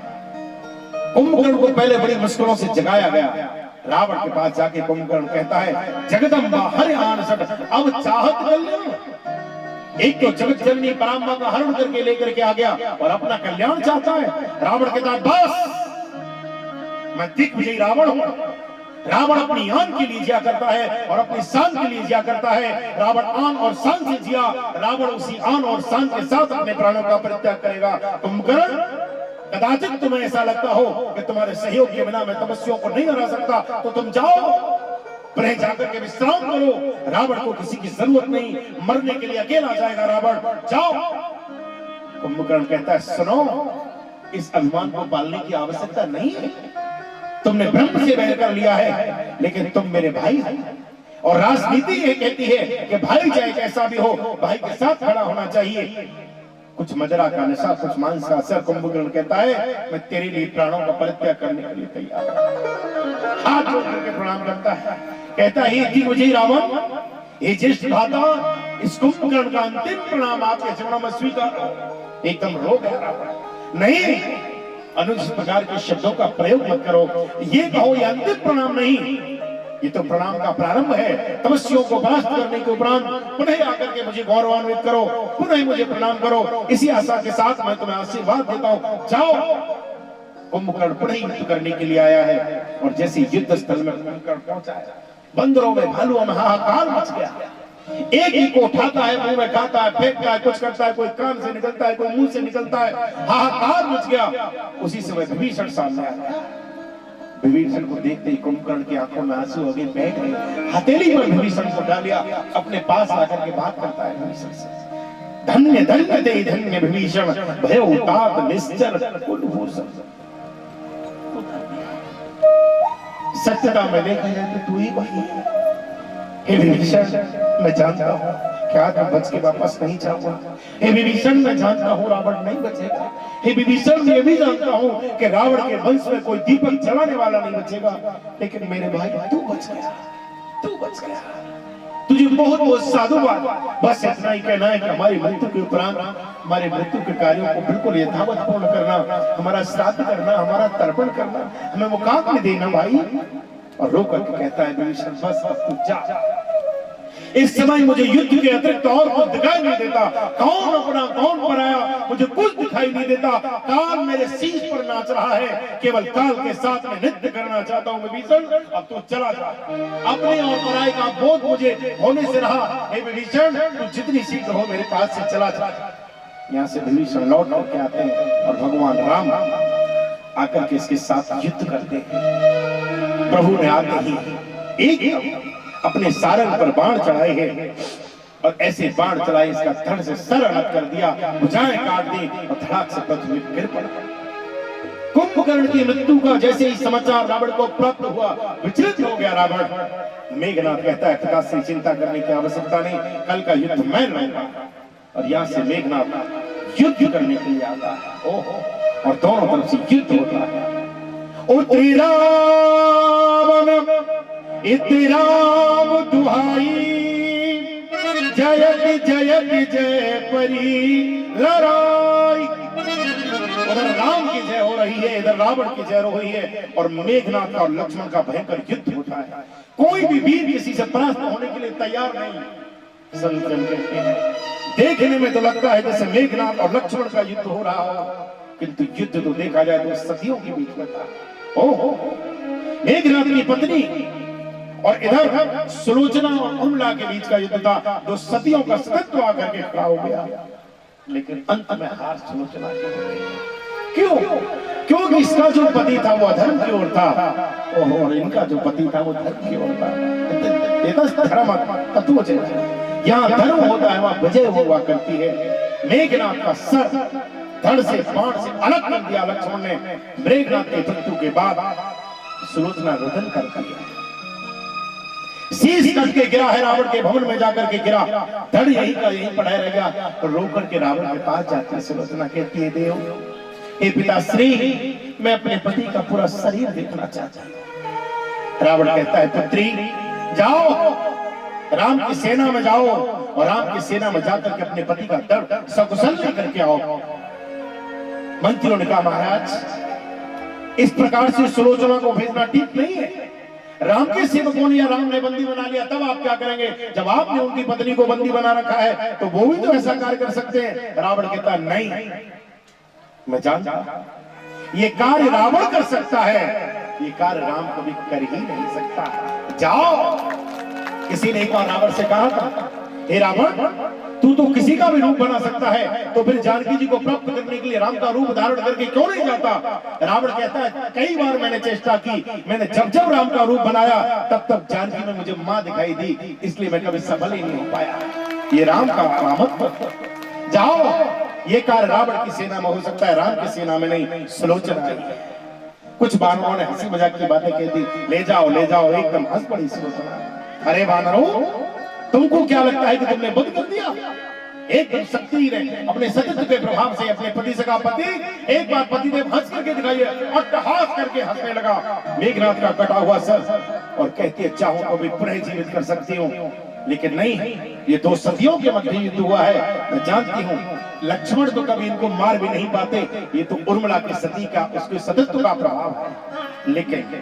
कुंभकर्ण को पहले बड़ी मुश्किलों से जगाया गया। रावण के पास जाके कुंभकर्ण कहता है, जगदम्बा हरि आन सट अब चाहत कल्याण। एक तो जगत जननी पराम्बा का हरण करके लेकर के आ गया और अपना कल्याण चाहता है। रावण कहता है बस मैं दिग्विजयी रावण हूं। रावण अपनी आन के लिए जिया करता है और अपनी शान के लिए जिया करता है। रावण आन और शान से जिया, रावण उसी आन और शान के साथ अपने प्राणों का परित्याग करेगा। कुंभकर्ण कदाचित तुम्हें ऐसा लगता हो कि तुम्हारे सहयोग के बिना मैं तपस्वियों को नहीं हरा सकता, तो तुम जाओ पुनः जाकर के विश्राम करो। रावण को किसी की जरूरत नहीं, मरने के लिए अकेला जाएगा रावण, जाओ। कुंभकर्ण कहता है सुनो, इस अभिमान को पालने की आवश्यकता नहीं है, तुमने ब्रह्म से बैर कर लिया है, लेकिन तुम मेरे भाई हो, और राजनीति ये कहती है कि भाई चाहे कैसा भी हो भाई के साथ खड़ा होना चाहिए। कुछ मदरा का नशा, कुछ मांस का असर। कुंभकर्ण कहता है मैं तेरे लिए प्राणों का परित्याग करने के लिए तैयार हूं। हाथ जोड़ करके प्रणाम करता है, कहता है हे मुझे रावण, ये ज्येष्ठ भ्राता, इस कुंभकर्ण का अंतिम प्रणाम आपके चरणों में स्वीकार। एकदम रो गया रावण, नहीं अनुचित प्रकार के शब्दों का प्रयोग मत करो, ये कहो ये अंतिम प्रणाम नहीं, ये तो प्रणाम का प्रारंभ है। तपस्वियों को परास्त करने के उपरांत पुनः आकर के मुझे गौरवान्वित करो, पुनः मुझे प्रणाम करो, इसी आशा के साथ मैं तुम्हें आशीर्वाद देता हूं, जाओ। कुंभकर्ण पुनः युद्ध करने के लिए आया है, और जैसे युद्ध स्थल में कुंभकर्ण पहुंचा है, बंदरों में भालुओं में हाहाकार मच गया। एक ही को उठाता है, मुंह में खाता है, फेंकता है, कुछ करता है, कोई कान से निकलता है, कोई मुंह से निकलता है, हाहाकार मच गया। उसी समय विभीषण सामने आया। विभीषण को देखते ही कुंभकर्ण की आंखों में आंसू हो गए, बैठ गए, हथेली पर विभीषण को डाल लिया, अपने पास आकर के बात करता है विभीषण से, धन्य धन्य ते धन्य विभीषण भयो तात निश्चर कुलभूषण। सत्यता में देखा जाए तो तू ही वही है। हे विभीषण, मैं जानता हूँ क्या तुम बच के वापस नहीं जाऊंगा। हे विभीषण, मैं जानता हूँ रावण नहीं बचेगा। हे विभीषण, मैं भी जानता हूँ कि रावण के वंश में कोई दीपक जलाने वाला नहीं बचेगा। लेकिन मेरे भाई तू बच गया, तू बच गया। तुझे बहुत बहुत साधुवाद। बस इतना ही कहना है कि हमारी मृत्यु के उपरांत हमारे मृत्यु के कार्यों को बिल्कुल यथावत पूर्ण करना, हमारा श्राद्ध करना, हमारा तर्पण करना, हमें वो काम में देना भाई। और रो करके कहता है विभीषण, बस तू जा। इस समय मुझे युद्ध के अतिरिक्त और कुछ दिखाई नहीं देता। कौन अपना कौन पराया मुझे कुछ दिखाई नहीं देता। काल मेरे शीश पर नाच रहा है, केवल काल के साथ में नृत्य करना चाहता हूँ विभीषण। अब तू चला जा, अपने और पराये का बोध मुझे होने से रहा। हे विभीषण, तू जितनी शीघ्र हो मेरे पास से चला जा। यहाँ से विभीषण लौट करके आते हैं और भगवान राम आकर के इसके साथ युद्ध करते हैं। प्रभु ने आते ही एक अपने सारंग पर बाण चढ़ाए हैं और ऐसे बाण चलाए इसका धड़ से सर अलग कर दिया, भुजाएं काट दी और धड़ाक से पृथ्वी गिर पड़ा। कुंभकर्ण की मृत्यु का जैसे ही समाचार रावण को प्राप्त हुआ, विचलित हो गया रावण। मेघनाथ कहता है पिता से चिंता करने की आवश्यकता नहीं, कल का युद्ध मैं लड़ूंगा। और यहाँ से मेघनाथ युद्ध करने के लिए आता है। ओहो, और दोनों तरफ से युद्ध होता है। इतराम दुहाई, जयत जयत जय परी लड़ाई। उधर राम की जय हो रही है, इधर रावण की जय हो रही है और मेघनाथ और लक्ष्मण का भयंकर युद्ध होता है। कोई भी वीर किसी से परास्त होने के लिए तैयार नहीं। संतजन कहते हैं देखने में तो लगता है जैसे मेघनाथ और लक्ष्मण का युद्ध हो रहा हो, किंतु युद्ध तो देखा जाए तो सदियों के बीच में था। ओहो, मेघनाथ की पत्नी और इधर सुलोचना और उर्मिला के बीच का युद्ध था, जो सदियों का सतत्व आकर के खड़ा हो गया। लेकिन अंत में हार सुलोचना की हो गई। क्यों? क्योंकि इसका जो पति था वो अधर्म की ओर था, और इनका जो पति था वो धर्म की ओर था। धर्म तत्व यहाँ धर्म होता है, वहाँ विजय हुआ करती है। मेघनाथ का सर धड़ से बाण से अलग कर दिया लक्ष्मण ने। मेघनाथ के मृत्यु के बाद सुलोचना रुदन कर दिया, शीश कट के गिरा है रावण के भवन में जाकर के गिरा। धड़ यही का यही पड़ा रह गया। और रोकर के रावण के पास जाती है सुलोचना, कहती है देव, हे पिताश्री, मैं अपने पति का पूरा शरीर देखना चाहता हूं। रावण कहता है पुत्री जाओ, राम की सेना में जाओ और राम की सेना में जाकर के अपने पति का दर्द सकुशल लेकर के आओ। मंत्रियों ने कहा महाराज, इस प्रकार से सुलोचना को भेजना ठीक नहीं है। राम के सेवकों ने या राम ने बंदी बना लिया, तब आप क्या करेंगे? जब आपने उनकी पत्नी को बंदी बना रखा है तो वो भी तो ऐसा कार्य कर सकते हैं। रावण कहता नहीं, मैं जानता ये कार्य रावण कर सकता है, ये कार्य राम कभी कर ही नहीं सकता। जाओ। किसी ने एक बार रावण से कहा था, हे रावण, तू तो किसी का भी रूप बना सकता है, तो फिर जानकी जी को प्राप्त करने के लिए राम का रूप धारण करके क्यों नहीं जाता? रावण कहता है कई बार मैंने चेष्टा की, मैंने जब जब राम का रूप बनाया तब तब जानकी में मुझे मां दिखाई दी, इसलिए मैं कभी सफल ही नहीं हो पाया। ये राम का कामत। जाओ, ये कार्य रावण की सेना में हो सकता है, राम की सेना में नहीं। सुलोचना कुछ बानरों ने हंसी मजाक की बातें कह दी, ले जाओ ले जाओ, एकदम हंस पड़ी सुलोचना। अरे बानरों, तुमको क्या लगता है कि तुमने बुद्ध कर दिया? एकदम शक्ति रहे अपने सतत्व के प्रभाव से अपने पति से कहा, पति एक बार पति देव हंस करके दिखाइए। अट्टहास करके हंसने लगा मेघनाथ का कटा हुआ सर और कहती है चाहो तो भी पुनः जीवित कर सकती हूँ, लेकिन नहीं, ये दो सदियों के मध्य युद्ध हुआ है। मैं जानती हूँ लक्ष्मण तो कभी इनको मार भी नहीं पाते, ये तो उर्मिला के सती का उसके सतत्व का प्रभाव है। लेकिन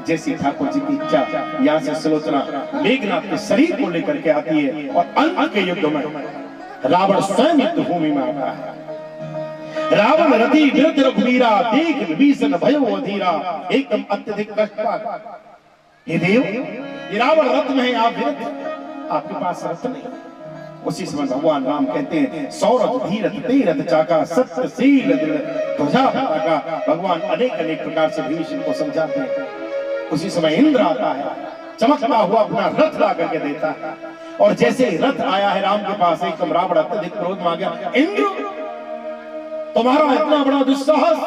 जैसी ठाकुर जी की इच्छा, यहाँ से सुलोचना मेघनाथ के शरीर को लेकर के आती है और अंत के युद्ध में रावण स्वयं युद्ध भूमि में आता है। रावण रति विरुद्ध रघुवीरा, देख विभीषण भयो अधीरा, एकदम अत्यधिक कष्ट पा। हे देव, ये रावण रथ में है, आप विरुद्ध, आपके पास रथ नहीं। उसी समय भगवान राम कहते हैं सौरथ धीरथ तेरथ चाका सत्यशील ध्वजा पताका। भगवान अनेक अनेक प्रकार से विभीषण को समझाते हैं। उसी समय इंद्र आता है चमकता हुआ अपना रथ ला करके देता है। और जैसे ही रथ आया है राम के पास, एकदम रावण अत्यधिक क्रोध में आ गया। इंद्र, तुम्हारा इतना बड़ा दुस्साहस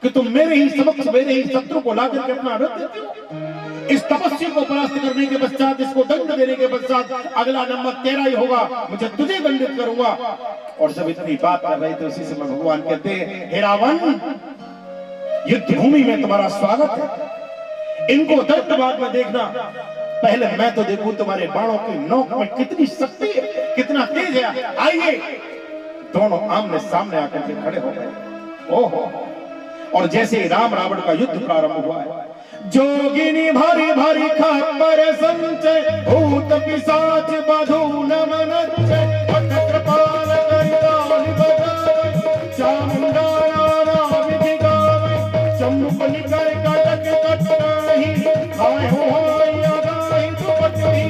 कि तुम मेरे ही समक्ष मेरे ही शत्रु को ला करके अपना रथ देते हो। इस तपस्वी को परास्त करने के पश्चात, इसको दंड देने के पश्चात अगला नंबर तेरा ही होगा, मुझे तुझे दंडित करूंगा। और जब इतनी बात कर रहे थे, उसी समय भगवान कहते हैं, हे रावण, युद्ध भूमि में तुम्हारा स्वागत है। इनको दर्दबाद में देखना, पहले मैं तो देखूं तुम्हारे बाणों की नोक में कितनी शक्ति है, कितना तेज है। आइए। दोनों आमने सामने आकर के खड़े हो गए। ओहो। और जैसे राम रावण का युद्ध प्रारंभ हुआ है, जोगिनी भारी भारी खप्पर संचय, भूत पिशाच बधू नमन पट कृपाल करिताल बजाय, चामुंडा नारा विधि गावे, चम्मुख निकर कटक कटहि, हाय हो हाय आगाहि दुपटहि,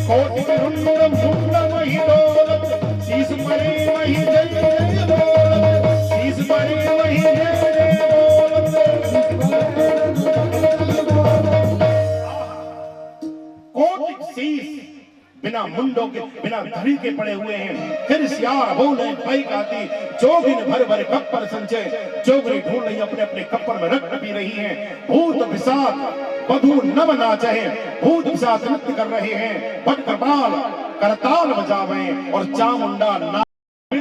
कोटि रुंडम मुंडम ही दौलत, शीस परे वही जय जय बोलत, शीस परे वही जय जय बोलत। कोटि शीस बिना मुंडों के, बिना धड़ी के पड़े हुए हैं। फिर सियार बोले भाई गाती, जोगिन भर भर कप्पर संचय, जोगनी ढूंढ रही अपने अपने कप्पर में रक्त पी रही हैं। भूत पिशाच बधू नम नाचे, भूत पिशाच नृत्य कर रहे हैं। भट कृपाल करताल बजावे और चामुंडा ना में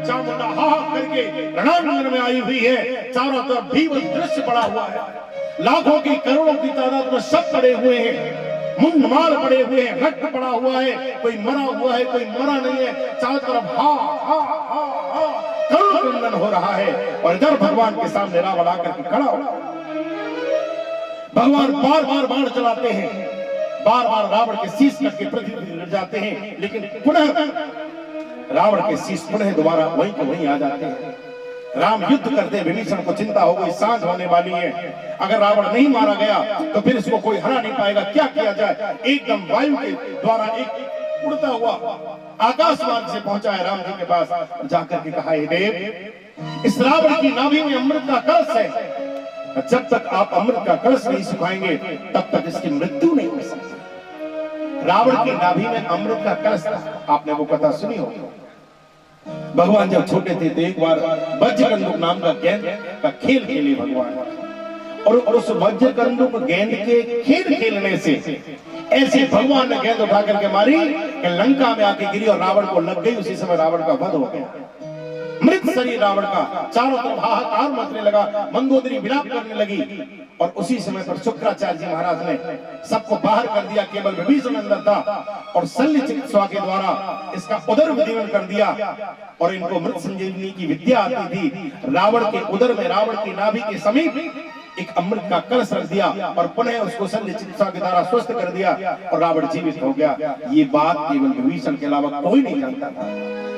चामुंडा हा करके रणांगण में आई हुई है। चारों तरफ भीभत्स दृश्य पड़ा हुआ है। लाखों की करोड़ों की तादाद में सब पड़े हुए हैं, मुंड मार पड़े हुए हैं, रक्त पड़ा हुआ है, कोई मरा हुआ है, कोई मरा नहीं है। चारों तरफ हा हा हा हा करुण हो रहा है। और इधर भगवान के सामने रावण आकर के खड़ा हो। भगवान बार बार बाण चलाते हैं, बार बार रावण के शीश कट के पृथ्वी पर गिर जाते हैं, लेकिन पुनः रावण के शीश पुनः दोबारा वहीं के वहीं आ जाते हैं। राम युद्ध करते हैं। विभीषण को चिंता हो गई, सांझ होने वाली है, अगर रावण नहीं मारा गया तो फिर इसको कोई हरा नहीं पाएगा, क्या किया जाए। एकदम वायु के द्वारा एक उड़ता हुआ आकाश मार्ग से पहुंचा है राम जी के पास, जाकर के कहा, हे देव, इस रावण की नाभि में अमृत का कलश है, जब तक आप अमृत का कलश नहीं सुखाएंगे तब तक इसकी मृत्यु नहीं हो सकती। रावण की नाभि में अमृत का कलश था, आपने वो कथा सुनी होगी। भगवान जब छोटे थे तो एक बार वज्रकंदुक नाम का गेंद का खेल खेले भगवान, और उस वज्रकंदुक गेंद के खेल खेलने से ऐसे भगवान ने गेंद उठा करके मारी कि लंका में आके गिरी और रावण को लग गई। उसी समय रावण का वध हो गया। मृत शरीर रावण का, चारों तरफ हाहाकार मचने लगा, मंदोदरी विलाप करने लगी। और उसी समय पर शुक्राचार्य जी महाराज ने सबको बाहर कर दिया, केवल विभीषण अंदर था, और शल्य चिकित्सा के द्वारा इसका उदर विदीर्ण कर दिया। और इनको मृत संजीवनी की विद्या आती थी। रावण के उदर में, रावण की नाभि के समीप एक अमृत का कलश रख दिया और पुनः उसको शल्य चिकित्सा के द्वारा स्वस्थ कर दिया और रावण जीवित हो गया। ये बात केवल विभीषण के अलावा कोई नहीं जानता था।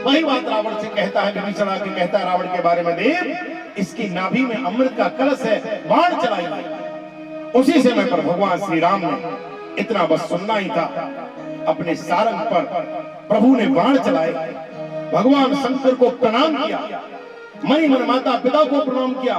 वही बात रावण से कहता है, विभीषण आके कहता है रावण के बारे में, देव, इसकी नाभि में अमृत का कलश है, बाण चलाइए। उसी समय पर भगवान श्री राम ने, इतना बस सुनना ही था, अपने सारंग पर प्रभु ने बाण चलाए। भगवान शंकर को प्रणाम किया, मणि मन माता पिता को प्रणाम किया,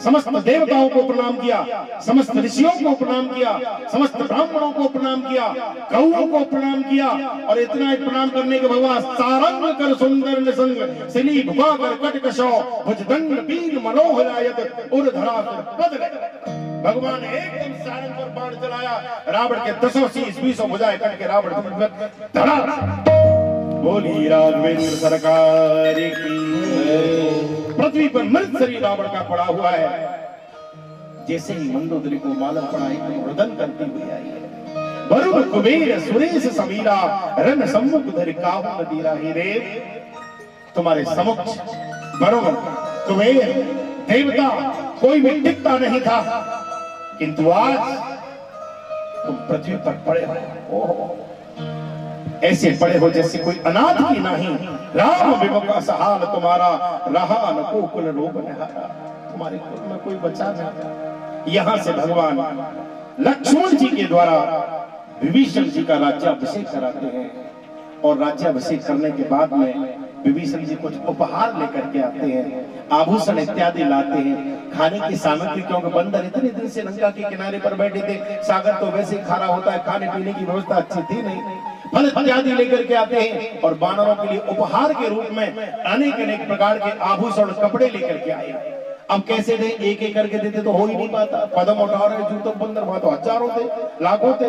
समस्त देवताओं को प्रणाम किया, समस्त ऋषियों को प्रणाम किया, समस्त ब्राह्मणों को प्रणाम किया, गौओं को प्रणाम किया। और इतना ही प्रणाम करने के भगवान सारंग कर सुंदर निसंग, सिली भुगा कर कटकशौ, भुजदंड बीन मनोहरायत उर्धरा पद। भगवान ने एकदम सारंग पर बाण चलाया, रावण के 10 शीश 20 भुजाएं कट के रावण धड़ा। बोली राघवेंद्र सरकार की। पृथ्वी पर मृत शरीर रावण का पड़ा हुआ है। जैसे ही मंदोदरी को मालूम पड़ा, रुदन करती हुई आई है। वरुण कुबेर सुरेश समीरा, रण सम्मुख धरि काहू नदीरा। हे देव, तुम्हारे समक्ष वरुण कुबेर देवता कोई भी टिकता नहीं था, किंतु आज तुम पृथ्वी पर पड़े हो, ऐसे पड़े हो जैसे कोई अनाथ की नहीं। राम विमुख सहाल तुम्हारा, रहा न को कुल रोग नहारा। तुम्हारे कुल में कोई बचा नहीं। यहाँ से भगवान लक्ष्मण जी के द्वारा विभीषण जी का राज्याभिषेक कराते हैं, और राज्याभिषेक करने के बाद में विभीषण जी कुछ उपहार लेकर के आते हैं। आभूषण इत्यादि लाते हैं, खाने की सामग्री, क्योंकि बंदर इतने दिन से लंका के किनारे पर बैठे थे, सागर तो वैसे ही खारा होता है, खाने पीने की व्यवस्था अच्छी थी नहीं, फल इत्यादि लेकर के आते हैं और वानरों के लिए उपहार के रूप में अनेक अनेक प्रकार के आभूषण कपड़े लेकर के आए। अब कैसे दे, एक एक करके देते तो हो ही नहीं पाता, कदम उठा रहे जूतों बंदर, वहां तो हजारों थे, लाखों थे।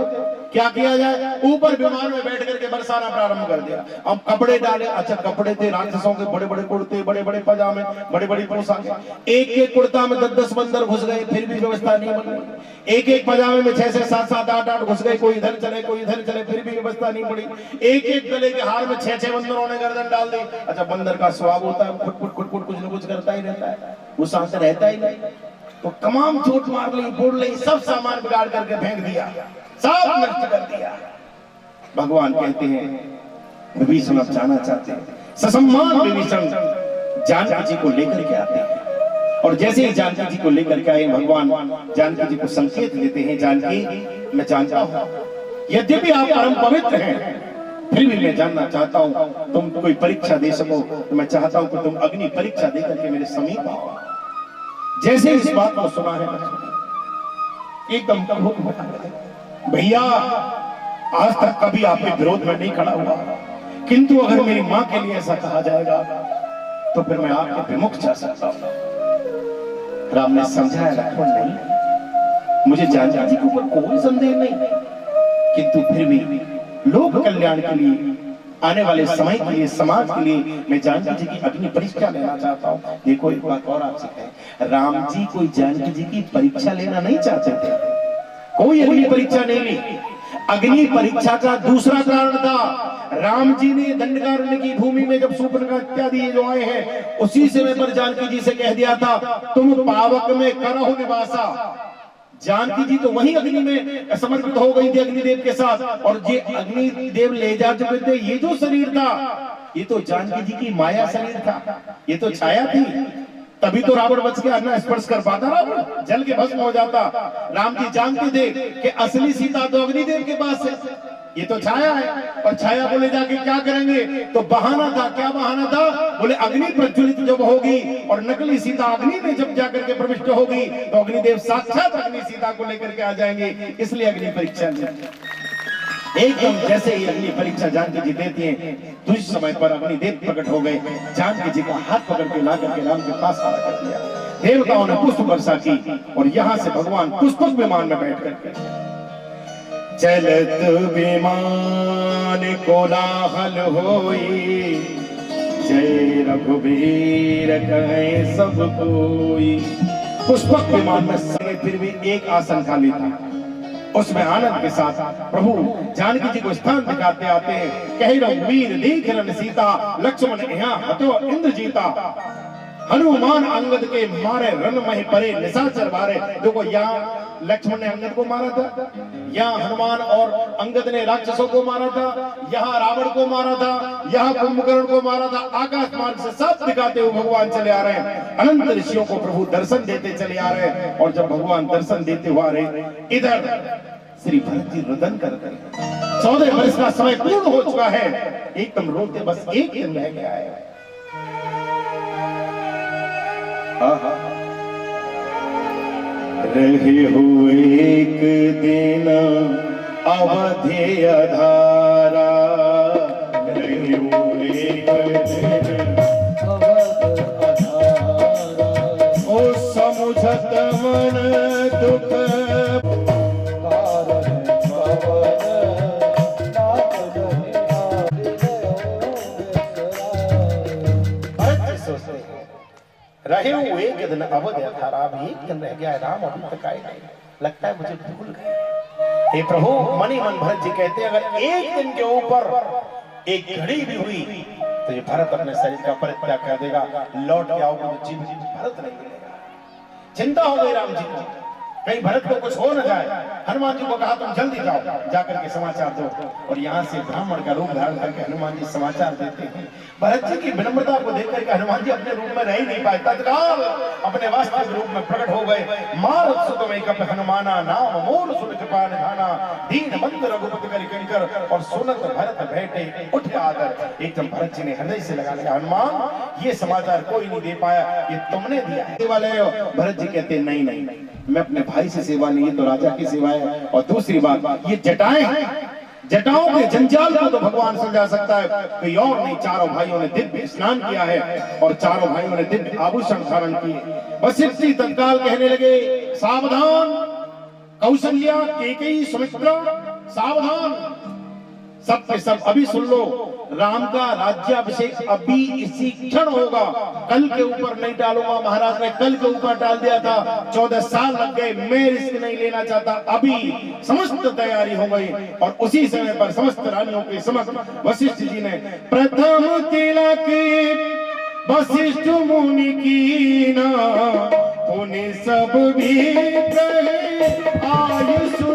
क्या किया जाए, ऊपर विमान में बैठ करके बरसाना प्रारंभ कर दिया। अब कपड़े डाले, अच्छा कपड़े थे राक्षसों के, बड़े बड़े कुर्ते, बड़े बड़े पजामे, बड़ी बड़ी पोशाकें, एक एक कुर्ता में 10-10 बंदर घुस गए, फिर भी व्यवस्था नहीं बन रही। एक एक पजामे में 6-6, 7-7, 8-8 घुस गए, कोई इधर चले कोई इधर चले, फिर भी व्यवस्था नहीं पड़ी। एक एक गले के हार में 6-6 बंदरों ने गर्दन डाल दी। अच्छा बंदर का स्वभाव होता है, खुट खुट खुट कुछ न कुछ करता ही रहता है, वो शांत रहता ही नहीं, तो तमाम चोट मार ली, फोड़ ली, सब सामान बिगाड़ करके फेंक दिया, सब नष्ट कर दिया। भगवान कहते हैं विभीषण अब जाना चाहते हैं, ससम्मान विभीषण जानकी जी को लेकर के आते हैं और जैसे ही जानकी जी को लेकर के आए भगवान जानकी जी को संकेत देते हैं, जानकी मैं जानता हूं यद्यपि आप परम पवित्र हैं, फिर भी मैं जानना चाहता हूं तुम कोई परीक्षा दे सको, तो मैं चाहता हूं कि तुम अग्नि परीक्षा देकर के मेरे समीप आओ। जैसे इस बात को सुना है एकदम भैया आज तक कभी आपके विरोध में नहीं खड़ा हुआ, किंतु अगर मेरी मां के लिए ऐसा कहा जाएगा तो फिर मैं आपके विमुख जा सकता हूं। राम ने समझाया लक्ष्मण नहीं, मुझे जानकी जी के ऊपर कोई संदेह नहीं, किंतु फिर भी लोक कल्याण के लिए, आने वाले समय के लिए, समाज के लिए मैं जानकी जी की अग्नि परीक्षा लेना चाहता हूं। देखो एक बात और आपसे कहें, राम जी कोई जानकी जी की परीक्षा लेना नहीं चाहते थे, कोई अग्नि परीक्षा नहीं ली। अग्नि परीक्षा का दूसरा कारण था, राम जी ने दंडकारण्य की भूमि में जब शूर्पणखा इत्यादि जो आए हैं, उसी समय पर जानकी जी से कह दिया था तुम पावक में करहो निवासा। जानकी जी तो वही अग्नि में समर्पित हो गई थी अग्निदेव के साथ, और ये अग्निदेव ले जा चुके थे। ये जो शरीर था ये तो जानकी जी की माया शरीर था, ये तो छाया थी, तभी तो रावण बच गया, ना स्पर्श कर पाता रावण, जल के भस्म हो जाता। राम जी जानते थे कि असली सीता तो अग्निदेव के पास है, ये तो छाया है, और छाया को ले जाके क्या करेंगे, तो बहाना था। क्या बहाना था, बोले अग्नि प्रज्वलित जब होगी और नकली सीता अग्नि में जब जाकर के प्रविष्ट होगी तो अग्निदेव साक्षात अग्नि सीता को लेकर के आ जाएंगे, इसलिए अग्नि परीक्षा एकदम जैसे ही अग्नि परीक्षा जानकी जी देती हैं, तो इस समय पर अग्निदेव प्रकट हो गए, जानकी जी का हाथ पकड़ के लाकर के राम के पास खड़ा कर दिया। देवताओं ने पुष्प वर्षा की और यहाँ से भगवान पुष्पक विमान में बैठ करके चलत विमान कोलाहल होई, जय रघुवीर कहे सब कोई। पुष्पक विमान में सगे फिर भी एक आसन खाली था, उसमें आनंद के साथ प्रभु जानकी जी को स्थान दिखाते आते हैं। कहे रघुवीर देख रन सीता, लक्ष्मण यहाँ हतो इंद्र जीता। हनुमान अंगद के मारे रन मही परे निशाचर मारे। देखो यहाँ लक्ष्मण ने अंगद को मारा था, यहाँ हनुमान और अंगद ने राक्षसों को मारा था, यहाँ रावण को मारा था, यहाँ कुंभकर्ण को मारा था। आकाश मार्ग से सब दिखाते हुए भगवान चले आ रहे हैं, अनंत ऋषियों को प्रभु दर्शन देते चले आ रहे हैं। और जब भगवान दर्शन देते हुए आ रहे, इधर श्री भरत जी रुदन करते हैं। 14 वर्ष का समय पूर्ण हो चुका है, एकदम रोते बस एक दिन रह गया है। रहे हुए एक दिन अवधेय धारा, रहे हुए एक दिन ओ समुझत मन दुख रहे हुए एक दिन अवध धारा, भी एक दिन रह गया है, राम अभी तक आए नहीं, लगता है मुझे भूल गए। हे प्रभु मनी मन भरत जी कहते हैं अगर एक दिन के ऊपर एक घड़ी भी हुई तो ये भरत अपने शरीर का परित्याग कर देगा, लौट के आओगे तो जीव भरत नहीं मिलेगा। चिंता हो गई राम जी को, कहीं भरत को कुछ हो न जाए। हनुमान जी को कहा तुम जल्दी जाओ, जाकर के समाचार दो। और यहाँ से ब्राह्मण का रूप धारण करके हनुमान जी समाचार देते हैं। भरत जी की विनम्रता को देख करके हनुमान जी अपने रूप में रह ही नहीं पाए, तत्काल अपने वास्तविक रूप में प्रकट हो गए। मारुत सुत में कप हनुमाना, नाम मोर सुन कृपा निधाना, दीन बंद रघुपति कर किंकर, और सुनत भरत बैठे उठ आदर। एकदम भरत जी ने हृदय से लगा लिया, हनुमान ये समाचार कोई नहीं दे पाया, ये तुमने दिया है। सेवा ले। भरत जी कहते नहीं नहीं, मैं अपने भाई से सेवा नहीं, तो राजा की सेवा है। और दूसरी बात, ये जटाएं हैं, जटाओं के जंजाल को तो भगवान सुलझा सकता है, कोई और नहीं। चारों भाइयों ने दिव्य स्नान किया है और चारों भाइयों ने दिव्य आभूषण धारण किए। वशिष्ठ जी तत्काल कहने लगे, सावधान कौशल्या, केकई, सुमित्रा, सावधान, सब के सब अभी सुन लो, राम का राज्याभिषेक अभी इसी क्षण होगा। कल के ऊपर नहीं डालूंगा, महाराज ने कल के ऊपर डाल दिया था, 14 साल लग गए, मैं रिस्क नहीं लेना चाहता। अभी समस्त तैयारी हो गई और उसी समय पर समस्त रानियों के समस्त वशिष्ठ जी ने प्रथम तिलक वशिष्ठ मुनि की ना, उन्हें सब भी आयुष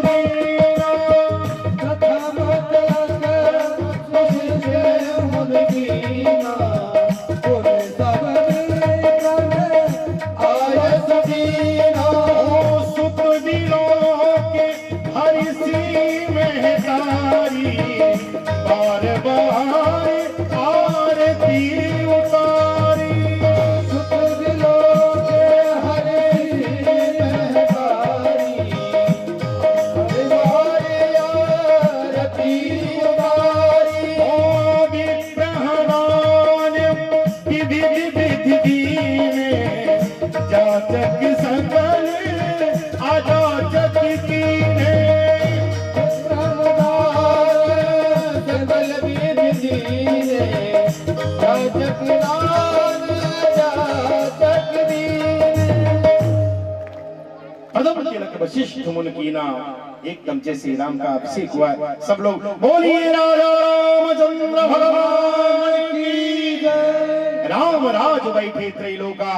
वशिष्ठ मुनि की नाम। एकदम जैसे राम का अभिषेक हुआ, सब लोग बोलिए राजा रामचंद्र भगवान की जय। राम राज बैठे त्रैलोका,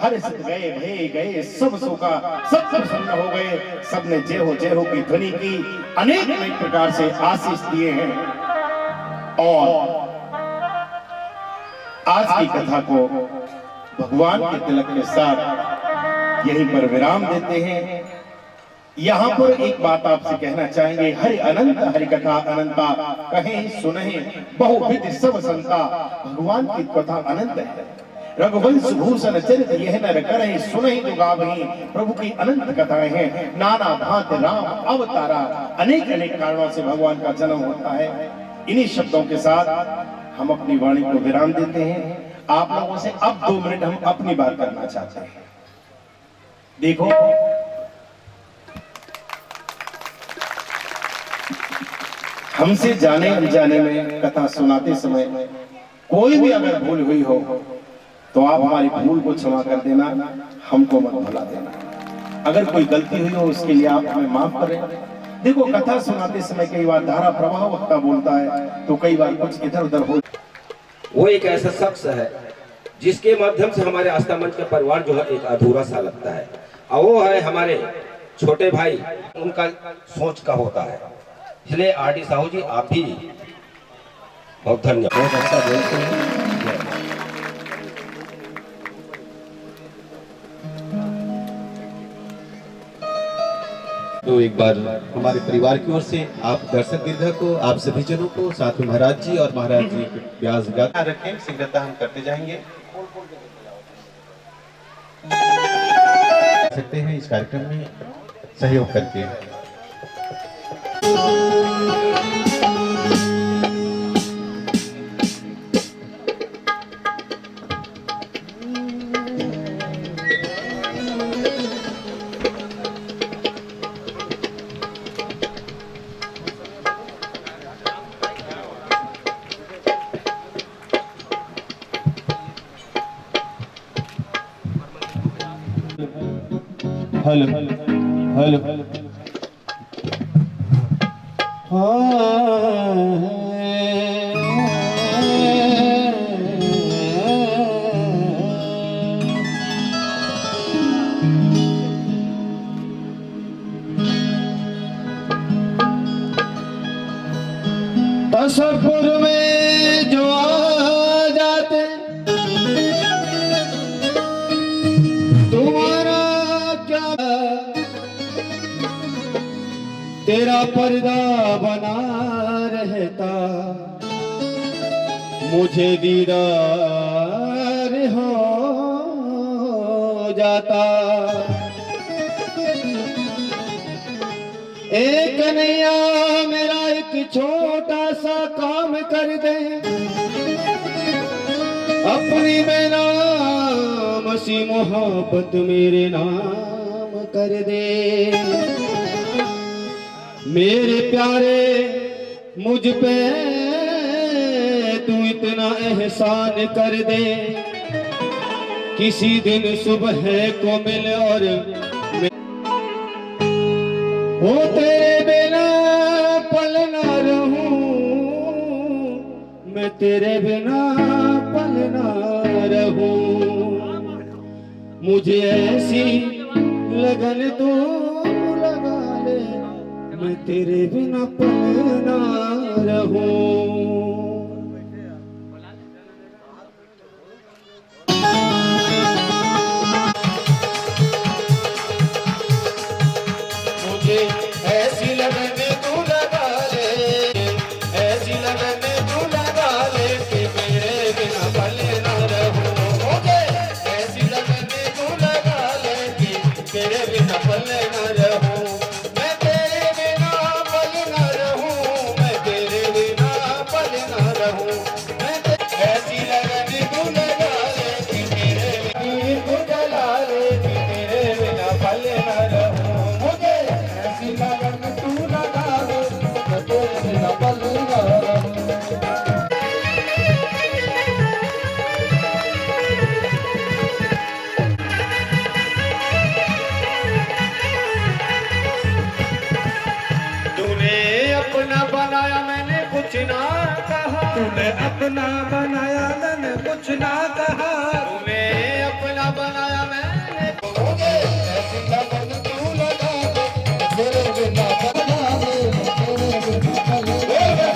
हर्षित गए भय गए सब शोका, सब प्रसन्न हो गए। सबने जय हो की ध्वनि की, अनेक अनेक प्रकार से आशीष दिए हैं। और आज की कथा को भगवान के तिलक के साथ यहीं पर विराम देते हैं। यहाँ पर एक बात आपसे कहना चाहेंगे, हरि अनंत हरि कथा अनंता, कहें सुने बहुविध सब संता। भगवान की कथा अनंत है, रघुवंश भूषण चरित यह नर करहि, सुने जो गावहि। प्रभु की अनंत कथाएं हैं, नाना भांति राम अवतारा, अनेक अनेक कारणों से भगवान का जन्म होता है। इन्हीं शब्दों के साथ हम अपनी वाणी को विराम देते हैं। आप लोगों से अब 2 मिनट हम अपनी बात करना चाहते हैं। देखो, हमसे जाने अनजाने में कथा सुनाते समय कोई भी अगर भूल हुई हो तो आप हमारी भूल को क्षमा कर देना, हमको मत भुला देना। अगर कोई गलती हुई हो उसके लिए आप हमें माफ करें। देखो, कथा सुनाते समय कई बार धारा प्रवाह वक्ता बोलता है तो कई बार कुछ इधर उधर हो। वो एक ऐसा शख्स है जिसके माध्यम से हमारे आस्था मंच का परिवार जो है एक अधूरा सा लगता है, और वो है हमारे छोटे भाई, उनका सोच का होता है। इसलिए आर.डी. साहू जी, आप भी बहुत धन्यवाद, बहुत अच्छा बोलते हैं। तो एक बार हमारे परिवार की ओर से आप दर्शक दीर्घा को, आप सभी जनों को, साथ में महाराज जी और महाराज जी के ब्याज गाता रखें। शीघ्रता हम करते जाएंगे। सकते हैं इस कार्यक्रम में सहयोग करके। हेलो हेलो तेरा पर्दा बना रहता, मुझे दीदार हो जाता। एक नैया मेरा एक छोटा सा काम कर दे, अपनी बेनाम सी मोहब्बत मेरे नाम कर दे। मेरे प्यारे मुझ पे तू इतना एहसान कर दे, किसी दिन सुबह को मिले और वो तेरे बिना पल ना रहूं, मैं तेरे बिना पल ना रहूं। मुझे ऐसी लगन तू लगा ले, मैं तेरे बिना पल ना रहूं। मुझे ऐसी लगन तू लगा ले, ऐसी लगन तू लगा ले कि मेरे बिना पल ना रहूं। मुझे ऐसी लगन तू लगा ले कि तेरे बिना पल ना रहूं। मैं तेरे बिना पल ना रहूं, मैं तेरे बिना पल ना रहूं। ऐसी लगन तू लगा ले कि मेरे को जला ले कि तेरे बिना पल ना रहूं। मुझे ऐसी लगन तू लगा ले मैं तेरे बिना पल ना रहूं। तूने अपना बनाया मैंने कुछ ना कहा, तूने अपना बनाया मैंने कुछ ना कहा। तूने अपना बनाया मैंने, मुझे ऐसी लगन तू लगा दे तेरे बिना पल ना रहूं, तेरे बिना पल ना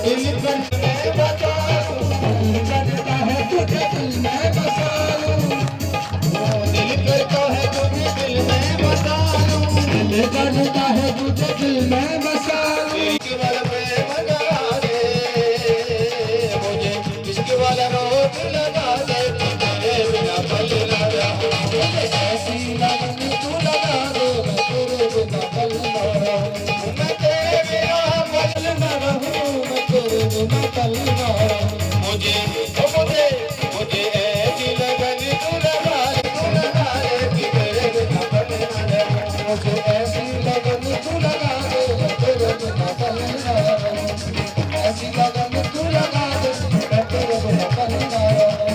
दिल कर मैं बता दूं, करता है तुझे दिल में बसा लूं। दिल करता है तुझे दिल में बसा लूं, दिल करता है तुझे दिल में बसा लूं। इसके वाला प्रेम लगा दे मुझे, इसके वाला रोक लगा दे तेरे बिना पल ना रहूं। ऐसी लगन तू लगा दे मैं तेरे बिना पल ना रहूं। मैं तेरे बिना पल ना रहूं, मैं तेरे बिना पल ना रहूं। मुझे मुझे ऐसी लगन तू लगा ले कि तेरे बिना पल ना रहूं। मुझे ऐसी लगन तू लगा दे मैं तेरे बिना पल ना रहूं। ऐसी लगन तू लगा दे मैं तेरे बिना पल ना रहूं।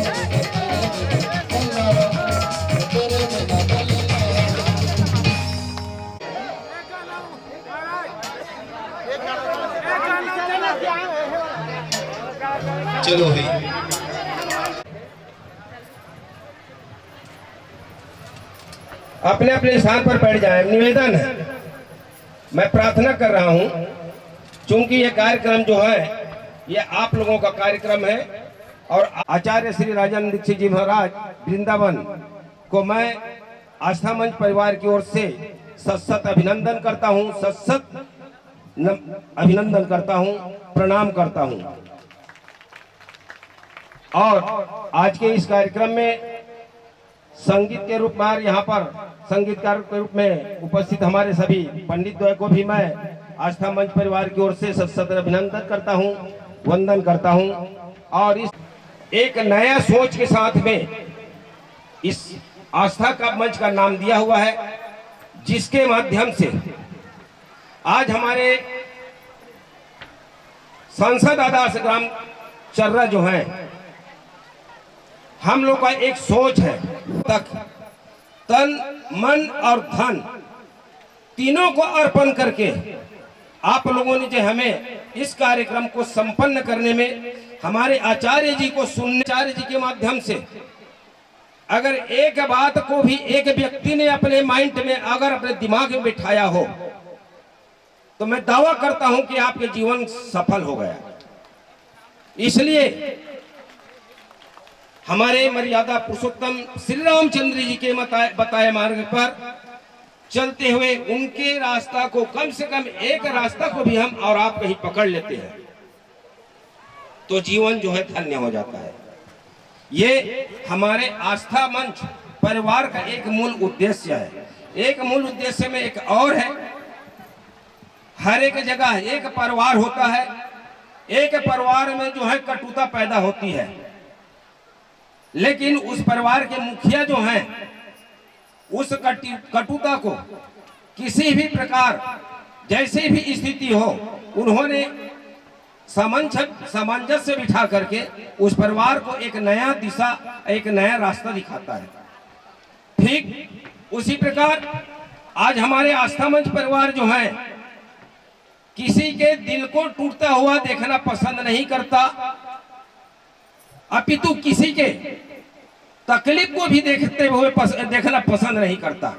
पल ना रहूं, तेरे बिना पल ना रहूं। चलो भाई, अपने अपने स्थान पर बैठ जाएं। निवेदन है, मैं प्रार्थना कर रहा हूं, चूंकि ये कार्यक्रम जो है ये आप लोगों का कार्यक्रम है और आचार्य श्री राजन दीक्षित जी महाराज वृंदावन को मैं आस्था मंच परिवार की ओर से सत अभिनंदन करता हूं, सत अभिनंदन करता हूं, प्रणाम करता हूं। और आज के इस कार्यक्रम में संगीत के रूप में यहाँ पर संगीतकार के रूप में उपस्थित हमारे सभी पंडित द्वय को भी मैं आस्था मंच परिवार की ओर से सत अभिनंदन करता हूँ, वंदन करता हूँ। और इस एक नया सोच के साथ में इस आस्था का मंच का नाम दिया हुआ है, जिसके माध्यम से आज हमारे सांसद आदर्श ग्राम चर्रा जो है, हम लोग का एक सोच है, तक तन मन और धन तीनों को अर्पण करके आप लोगों ने जो हमें इस कार्यक्रम को संपन्न करने में हमारे आचार्य जी को सुनने, आचार्य जी के माध्यम से अगर एक बात को भी एक व्यक्ति ने अपने माइंड में, अगर अपने दिमाग में बिठाया हो, तो मैं दावा करता हूं कि आपके जीवन सफल हो गया। इसलिए हमारे मर्यादा पुरुषोत्तम श्री रामचंद्र जी के बताए मार्ग पर चलते हुए उनके रास्ता को, कम से कम एक रास्ता को भी हम और आप कहीं पकड़ लेते हैं तो जीवन जो है धन्य हो जाता है। ये हमारे आस्था मंच परिवार का एक मूल उद्देश्य है। एक मूल उद्देश्य में एक और है, हर एक जगह एक परिवार होता है, एक परिवार में जो है कटुता पैदा होती है, लेकिन उस परिवार के मुखिया जो हैं उस कटुता को किसी भी प्रकार, जैसी भी स्थिति हो, उन्होंने सामंजस्य बिठा करके उस परिवार को एक नया दिशा, एक नया रास्ता दिखाता है। ठीक उसी प्रकार आज हमारे आस्था मंच परिवार जो है किसी के दिल को टूटता हुआ देखना पसंद नहीं करता, अपितु किसी के तकलीफ को भी देखना पसंद नहीं करता।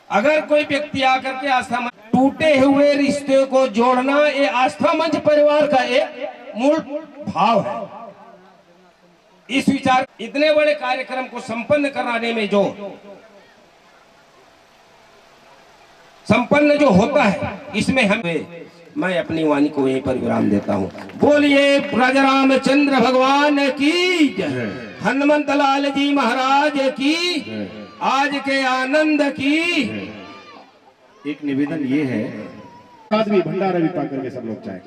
अगर कोई व्यक्ति आकर के आस्था मंच, टूटे हुए रिश्ते को जोड़ना, ये आस्था मंच परिवार का एक मूल भाव है। इस विचार, इतने बड़े कार्यक्रम को संपन्न कराने में जो संपन्न जो होता है, इसमें मैं अपनी वाणी को यहीं पर विराम देता हूँ। बोलिए राजा रामचंद्र भगवान की जय, हनुमंत लाल जी महाराज की, आज के आनंद की। एक निवेदन ये है, साथ भी भंडारा भी पा करके सब लोग चाहे।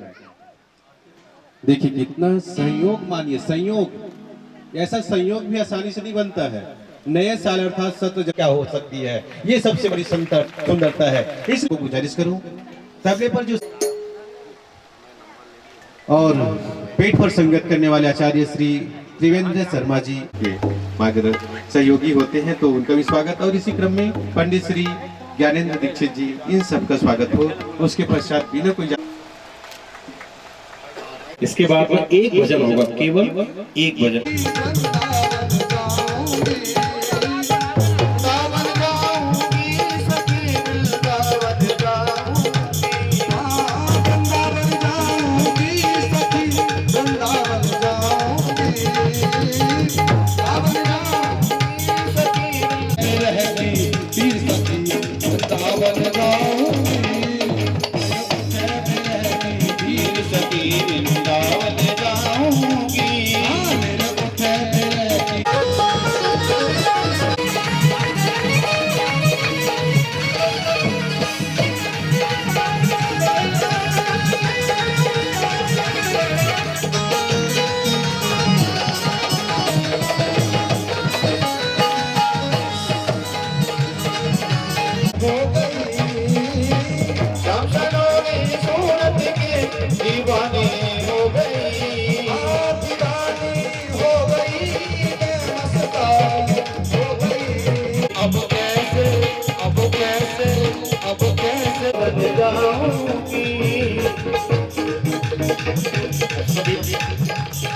देखिए कितना संयोग, मानिए संयोग, ऐसा संयोग भी आसानी से नहीं बनता है। नए साल अर्थात सत्य क्या हो सकती है, ये सबसे बड़ी सुंदरता है। इसको गुजारिश करूं तबले पर जो और पेट पर संगत करने वाले आचार्य श्री त्रिवेंद्र शर्मा जी के मार्गदर्शन सहयोगी होते हैं, तो उनका भी स्वागत। और इसी क्रम में पंडित श्री ज्ञानेंद्र दीक्षित जी, इन सबका स्वागत हो। उसके पश्चात बिना कोई, इसके बाद में एक भजन होगा, केवल एक भजन।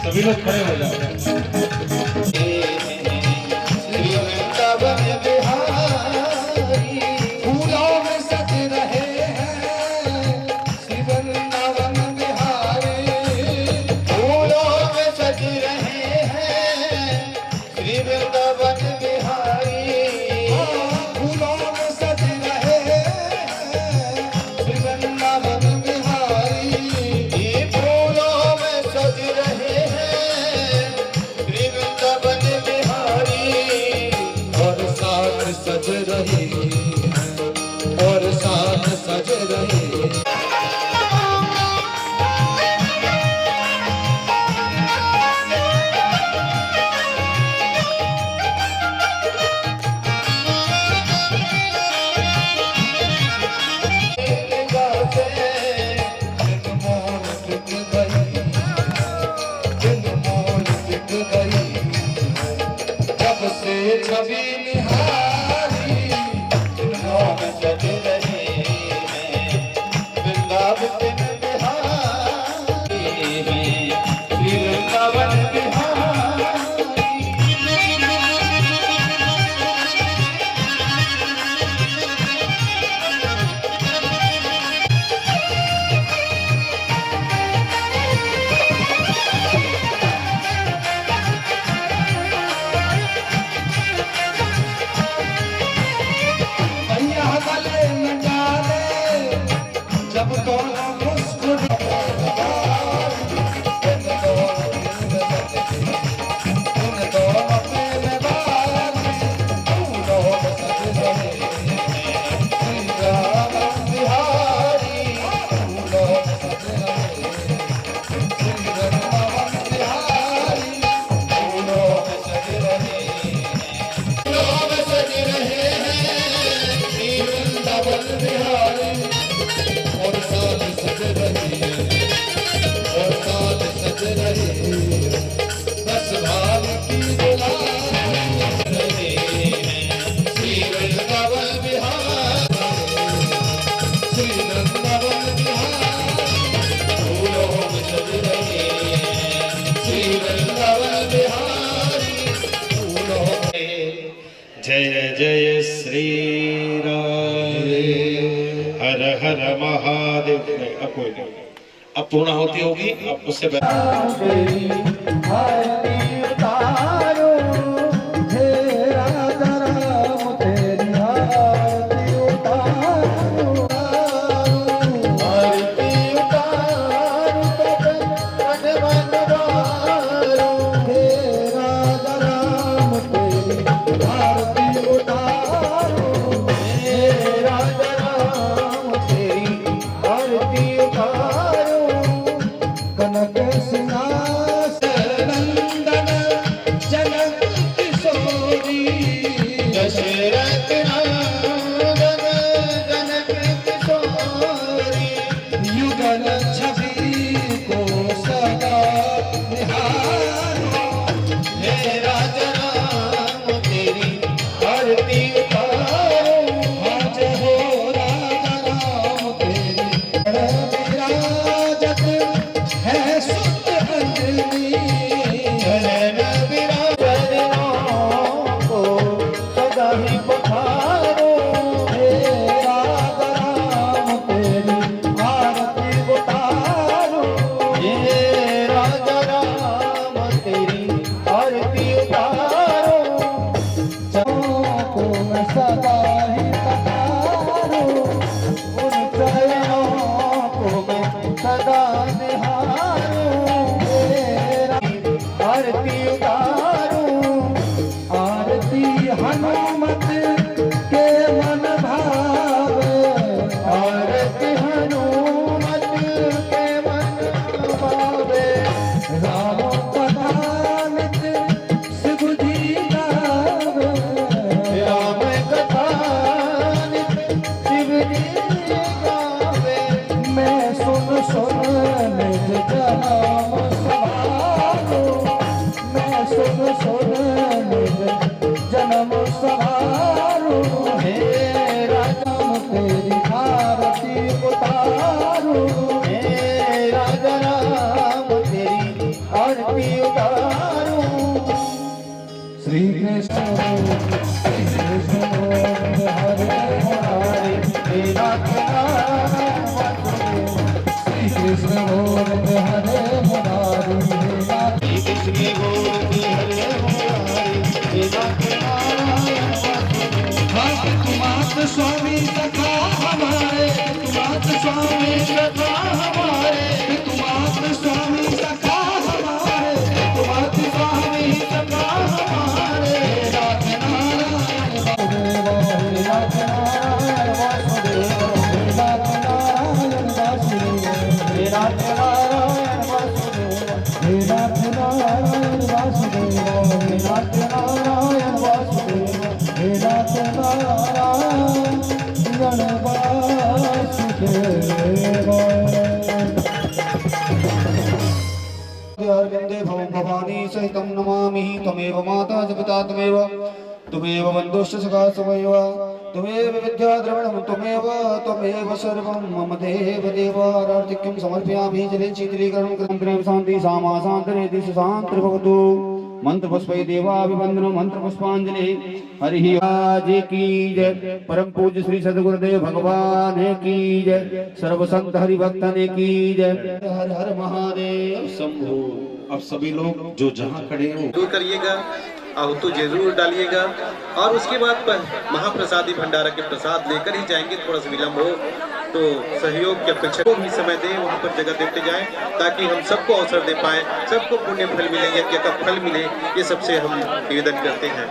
सभी लोग खड़े हो जाओ। जय जय श्री राम, हर हर महादेव। अब कोई नहीं, अब पूर्णाहुति होगी, अब उससे स्वामी सखा हमारे, स्वामी सखा हमारे, स्वामी सखा हमारे, स्वामी सखा हमारे। नाथ नारायण वासुदेव, नाथ नारायण वासुदेव, नाथ नारायण वासुदेव, नाथ नारायण वासुदेव, नाथ नारायण वासुदेव, नाथ नारायण वासुदेव, नाथ नारायण अरविंदे भवं भवानी सहितं नमामि। त्वमेव माता च पिता त्वमेव, त्वमेव बन्धुश्च सखा त्वमेव, त्वमेव विद्या द्रविणं त्वमेव सर्वं मम देव देवारार्तिक्यं समर्पयामि। जले शीतलीकरणं कृतं शान्ति सामा शान्तरेति सुशान्तिर्भवतु। मंत्र पुष्पै देवाभिवंदनो मंत्र पुष्पांजलि। हरि आज की जय। परम पूज्य श्री सद्गुरुदेव भगवान की जय। सर्व संत हरि भक्तन की जय। हर हर महादेव शंभो। अब सभी लोग जो जहाँ खड़े हो दूर करिएगा। आहुति जरूर डालिएगा। और उसके बाद महाप्रसादी भंडारा के प्रसाद लेकर ही जाएंगे। थोड़ा सा विलम्ब हो तो सहयोग की अपेक्षा को भी समय दें, वहाँ पर जगह देते जाएं, ताकि हम सबको अवसर दे पाए, सबको पुण्य फल मिले, यज्ञ का फल मिले। ये सबसे हम निवेदन करते हैं।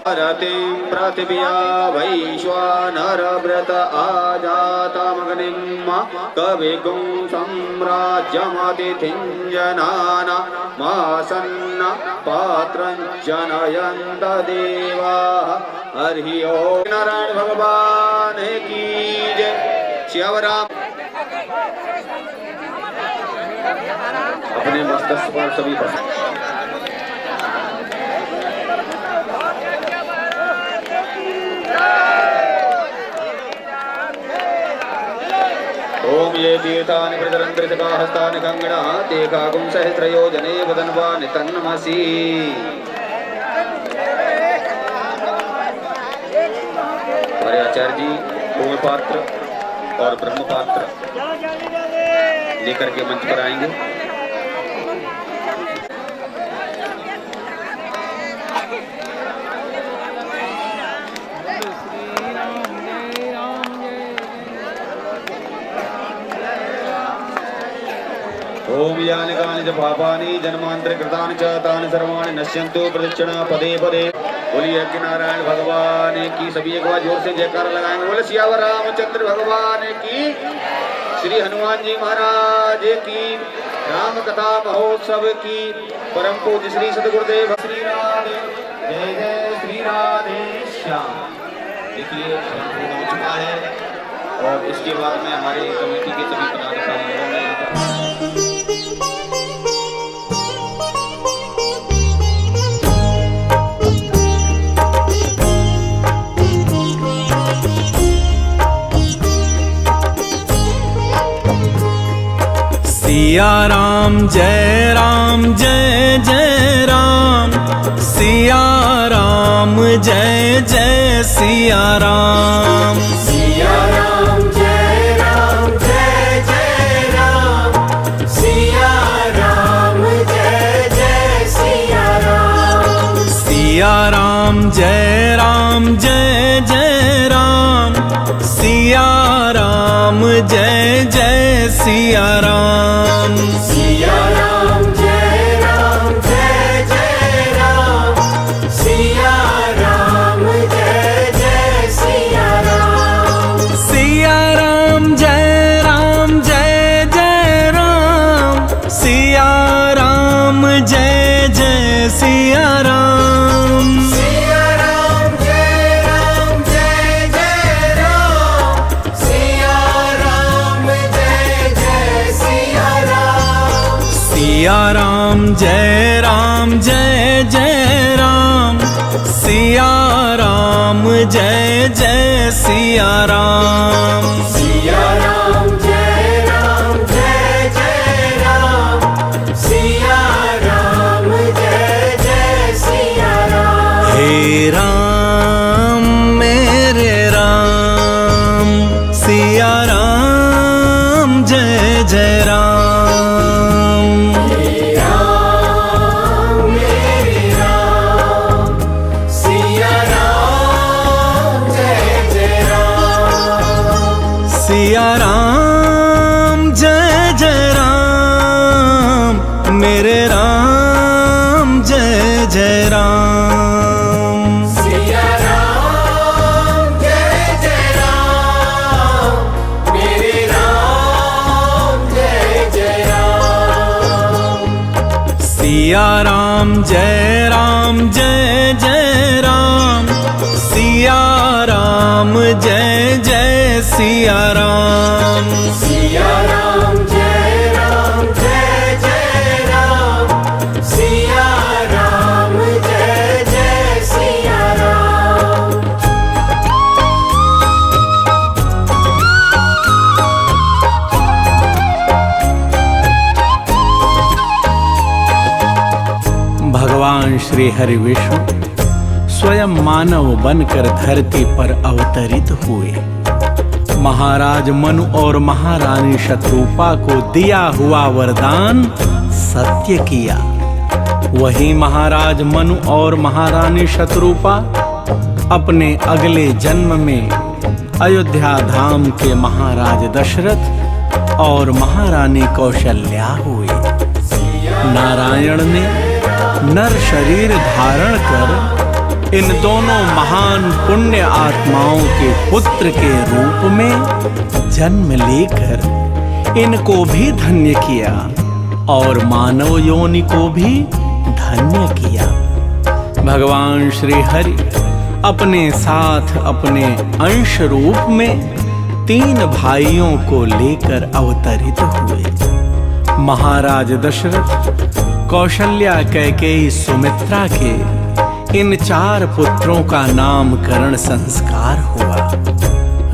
रतिं पृथिव्या वैश्वानर व्रत आजातमग्निं कविगुं सम्राज्यमतिथिं जनाना मासन्न पात्रं जनयन्त देवाः। हरि ओम। नारायण भगवान की जय। शिवराम अपने मस्तक पर सभी ओम ये तीर्थानि प्रचरन्त्रितका हस्तानि कंगणा ते कागुं सहस्रयोजने वदन्वानि तन्नमसि। हमारे आचार्य जी पूर्ण पात्र और ब्रह्म पात्र लेकर के मंच पर आएंगे। ओम यानि कानि च पापानि जन्मांतर कृतानि च तानि सर्वाणि नश्यन्तु प्रदक्षिणा पदे पदे। बोलिए कि नारायण भगवान की। सभी एक बार जोर से जयकार लगाएंगे। बोले सियावर रामचंद्र भगवान की, श्री हनुमान जी महाराज की, राम कथा महोत्सव की, परम पूज्य श्री सतगुरुदेव श्री राधे जय जय श्री राधे श्याम। देखिए हो चुका है और इसके बाद में हमारे कमेटी के सभी पदाधिकारी होंगे। सिया राम जय जय राम, सिया राम जय जय सिया राम। सिया राम जय जय राम, सिया राम जय जय सिया राम। सिया राम जय जय राम, सिया राम जय जय सिया राम। सिया राम जय जय राम, सिया राम जय जय सिया राम। सिया राम जय जय राम, सिया राम जय जय सिया राम। सिया राम जय जय राम, सिया राम जय जय सिया राम। सिया राम जय जय राम, सिया राम जय जय सिया राम। सिया राम जय जय राम, सिया राम जय जय सिया राम। हे राम मेरे राम, सिया राम जय जय राम। हे राम मेरे राम, सिया राम जय जय राम। सिया राम जय जय राम, मेरे राम जय जय राम। सिया राम जय जय राम, मेरे राम जय जय राम। सिया राम जय जय राम, सिया राम जय जय सिया राम। सिया राम जय जय राम, सिया राम जय जय सिया राम। भगवान श्री हरि विष्णु स्वयं मानव बनकर धरती पर अवतरित हुए। महाराज मनु और महारानी शत्रुपा को दिया हुआ वरदान सत्य किया। वही महाराज मनु और महारानी शत्रुपा अपने अगले जन्म में अयोध्या धाम के महाराज दशरथ और महारानी कौशल्या हुए। नारायण ने नर शरीर धारण कर इन दोनों महान पुण्य आत्माओं के पुत्र के रूप में जन्म लेकर इनको भी धन्य किया और मानव योनि को भी धन्य किया। भगवान श्री हरि अपने साथ अपने अंश रूप में 3 भाइयों को लेकर अवतरित हुए। महाराज दशरथ, कौशल्या, कैकेयी, सुमित्रा के इन 4 पुत्रों का नामकरण संस्कार हुआ।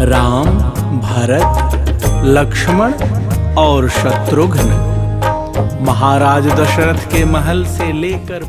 राम, भरत, लक्ष्मण और शत्रुघ्न महाराज दशरथ के महल से लेकर